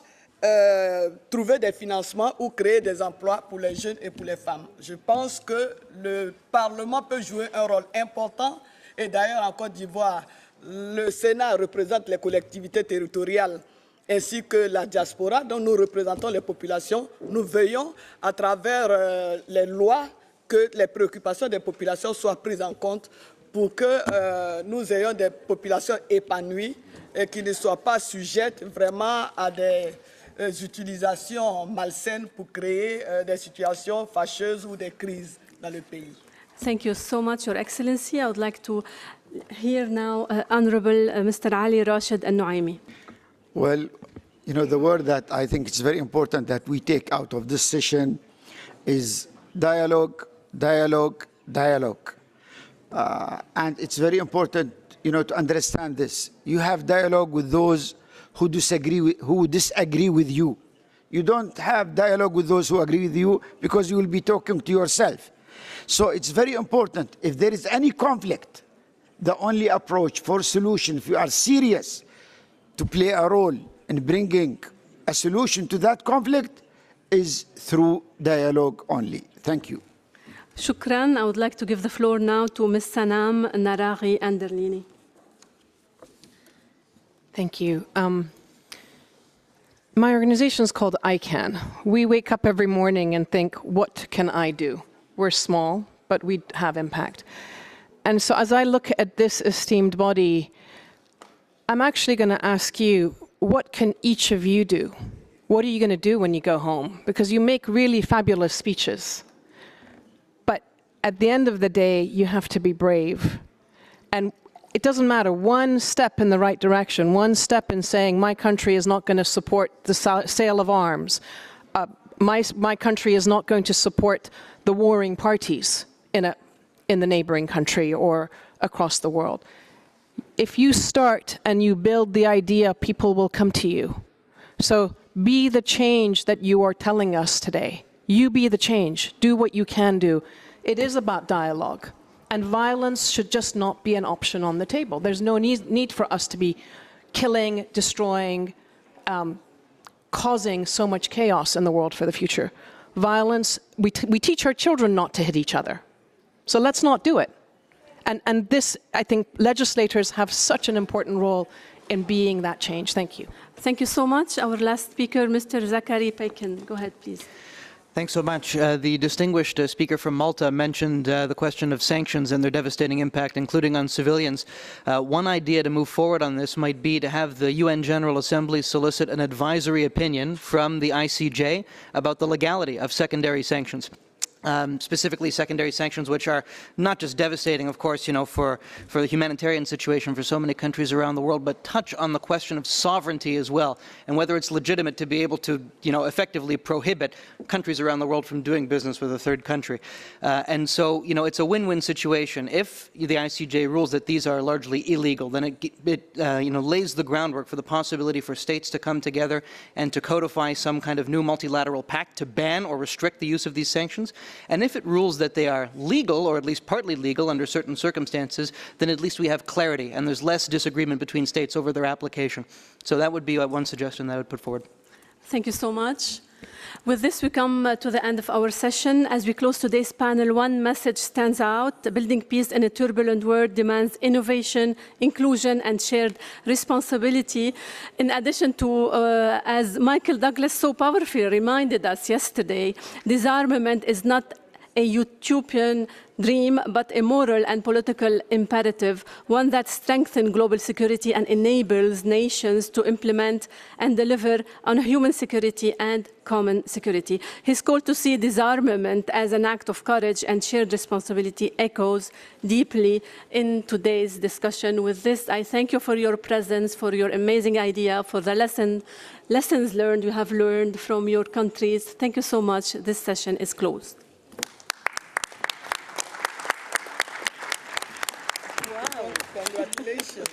trouver des financements ou créer des emplois pour les jeunes et pour les femmes. Je pense que le Parlement peut jouer un rôle important. Et d'ailleurs, en Côte d'Ivoire, le Sénat représente les collectivités territoriales ainsi que la diaspora, dont nous représentons les populations. Nous veillons à travers les lois que les préoccupations des populations soient prises en compte pour que nous ayons des populations épanouies et qui ne soient pas sujettes vraiment à des utilisations malsaines pour créer des situations fâcheuses ou des crises dans le pays. Thank you so much, Your Excellency. I would like to hear now Honorable Mr. Ali Rashid Al-Nuaimi. Well, you know, the word that I think it's very important that we take out of this session is dialogue, dialogue, dialogue. And it's very important, you know, to understand this. You have dialogue with those who disagree with you. You don't have dialogue with those who agree with you because you will be talking to yourself. So it's very important, if there is any conflict, the only approach for solution, if you are serious to play a role in bringing a solution to that conflict, is through dialogue only. Thank you. Shukran. I would like to give the floor now to Ms. Sanam Naraghi Anderlini. Thank you. My organization is called ICANN. We wake up every morning and think, what can I do? We're small, but we have impact. And so as I look at this esteemed body, I'm actually going to ask you, what can each of you do? What are you going to do when you go home? Because you make really fabulous speeches. But at the end of the day, you have to be brave. And it doesn't matter, one step in the right direction, one step in saying my country is not going to support the sale of arms, my country is not going to support the warring parties in the neighboring country or across the world. If you start and you build the idea, people will come to you. So be the change that you are telling us today. You be the change. Do what you can do. It is about dialogue. And violence should just not be an option on the table. There's no need for us to be killing, destroying, causing so much chaos in the world for the future. Violence, we teach our children not to hit each other. So let's not do it. And this, I think, legislators have such an important role in being that change. Thank you. Thank you so much. Our last speaker, Mr. Zachary Paikin. Go ahead, please. Thanks so much. The distinguished speaker from Malta mentioned the question of sanctions and their devastating impact, including on civilians. One idea to move forward on this might be to have the UN General Assembly solicit an advisory opinion from the ICJ about the legality of secondary sanctions. Specifically secondary sanctions, which are not just devastating, of course, for the humanitarian situation for so many countries around the world, but touch on the question of sovereignty as well, and whether it's legitimate to be able to, effectively prohibit countries around the world from doing business with a third country. And so, it's a win-win situation. If the ICJ rules that these are largely illegal, then it lays the groundwork for the possibility for states to come together and to codify some kind of new multilateral pact to ban or restrict the use of these sanctions. And if it rules that they are legal, or at least partly legal under certain circumstances, then at least we have clarity and there's less disagreement between states over their application. So that would be one suggestion that I would put forward. Thank you so much. With this, we come to the end of our session. As we close today's panel, one message stands out. Building peace in a turbulent world demands innovation, inclusion, and shared responsibility. In addition to, as Michael Douglas so powerfully reminded us yesterday, disarmament is not a utopian dream, but a moral and political imperative, one that strengthens global security and enables nations to implement and deliver on human security and common security. His call to see disarmament as an act of courage and shared responsibility echoes deeply in today's discussion. With this, I thank you for your presence, for your amazing idea, for the lessons learned you have learned from your countries. Thank you so much. This session is closed.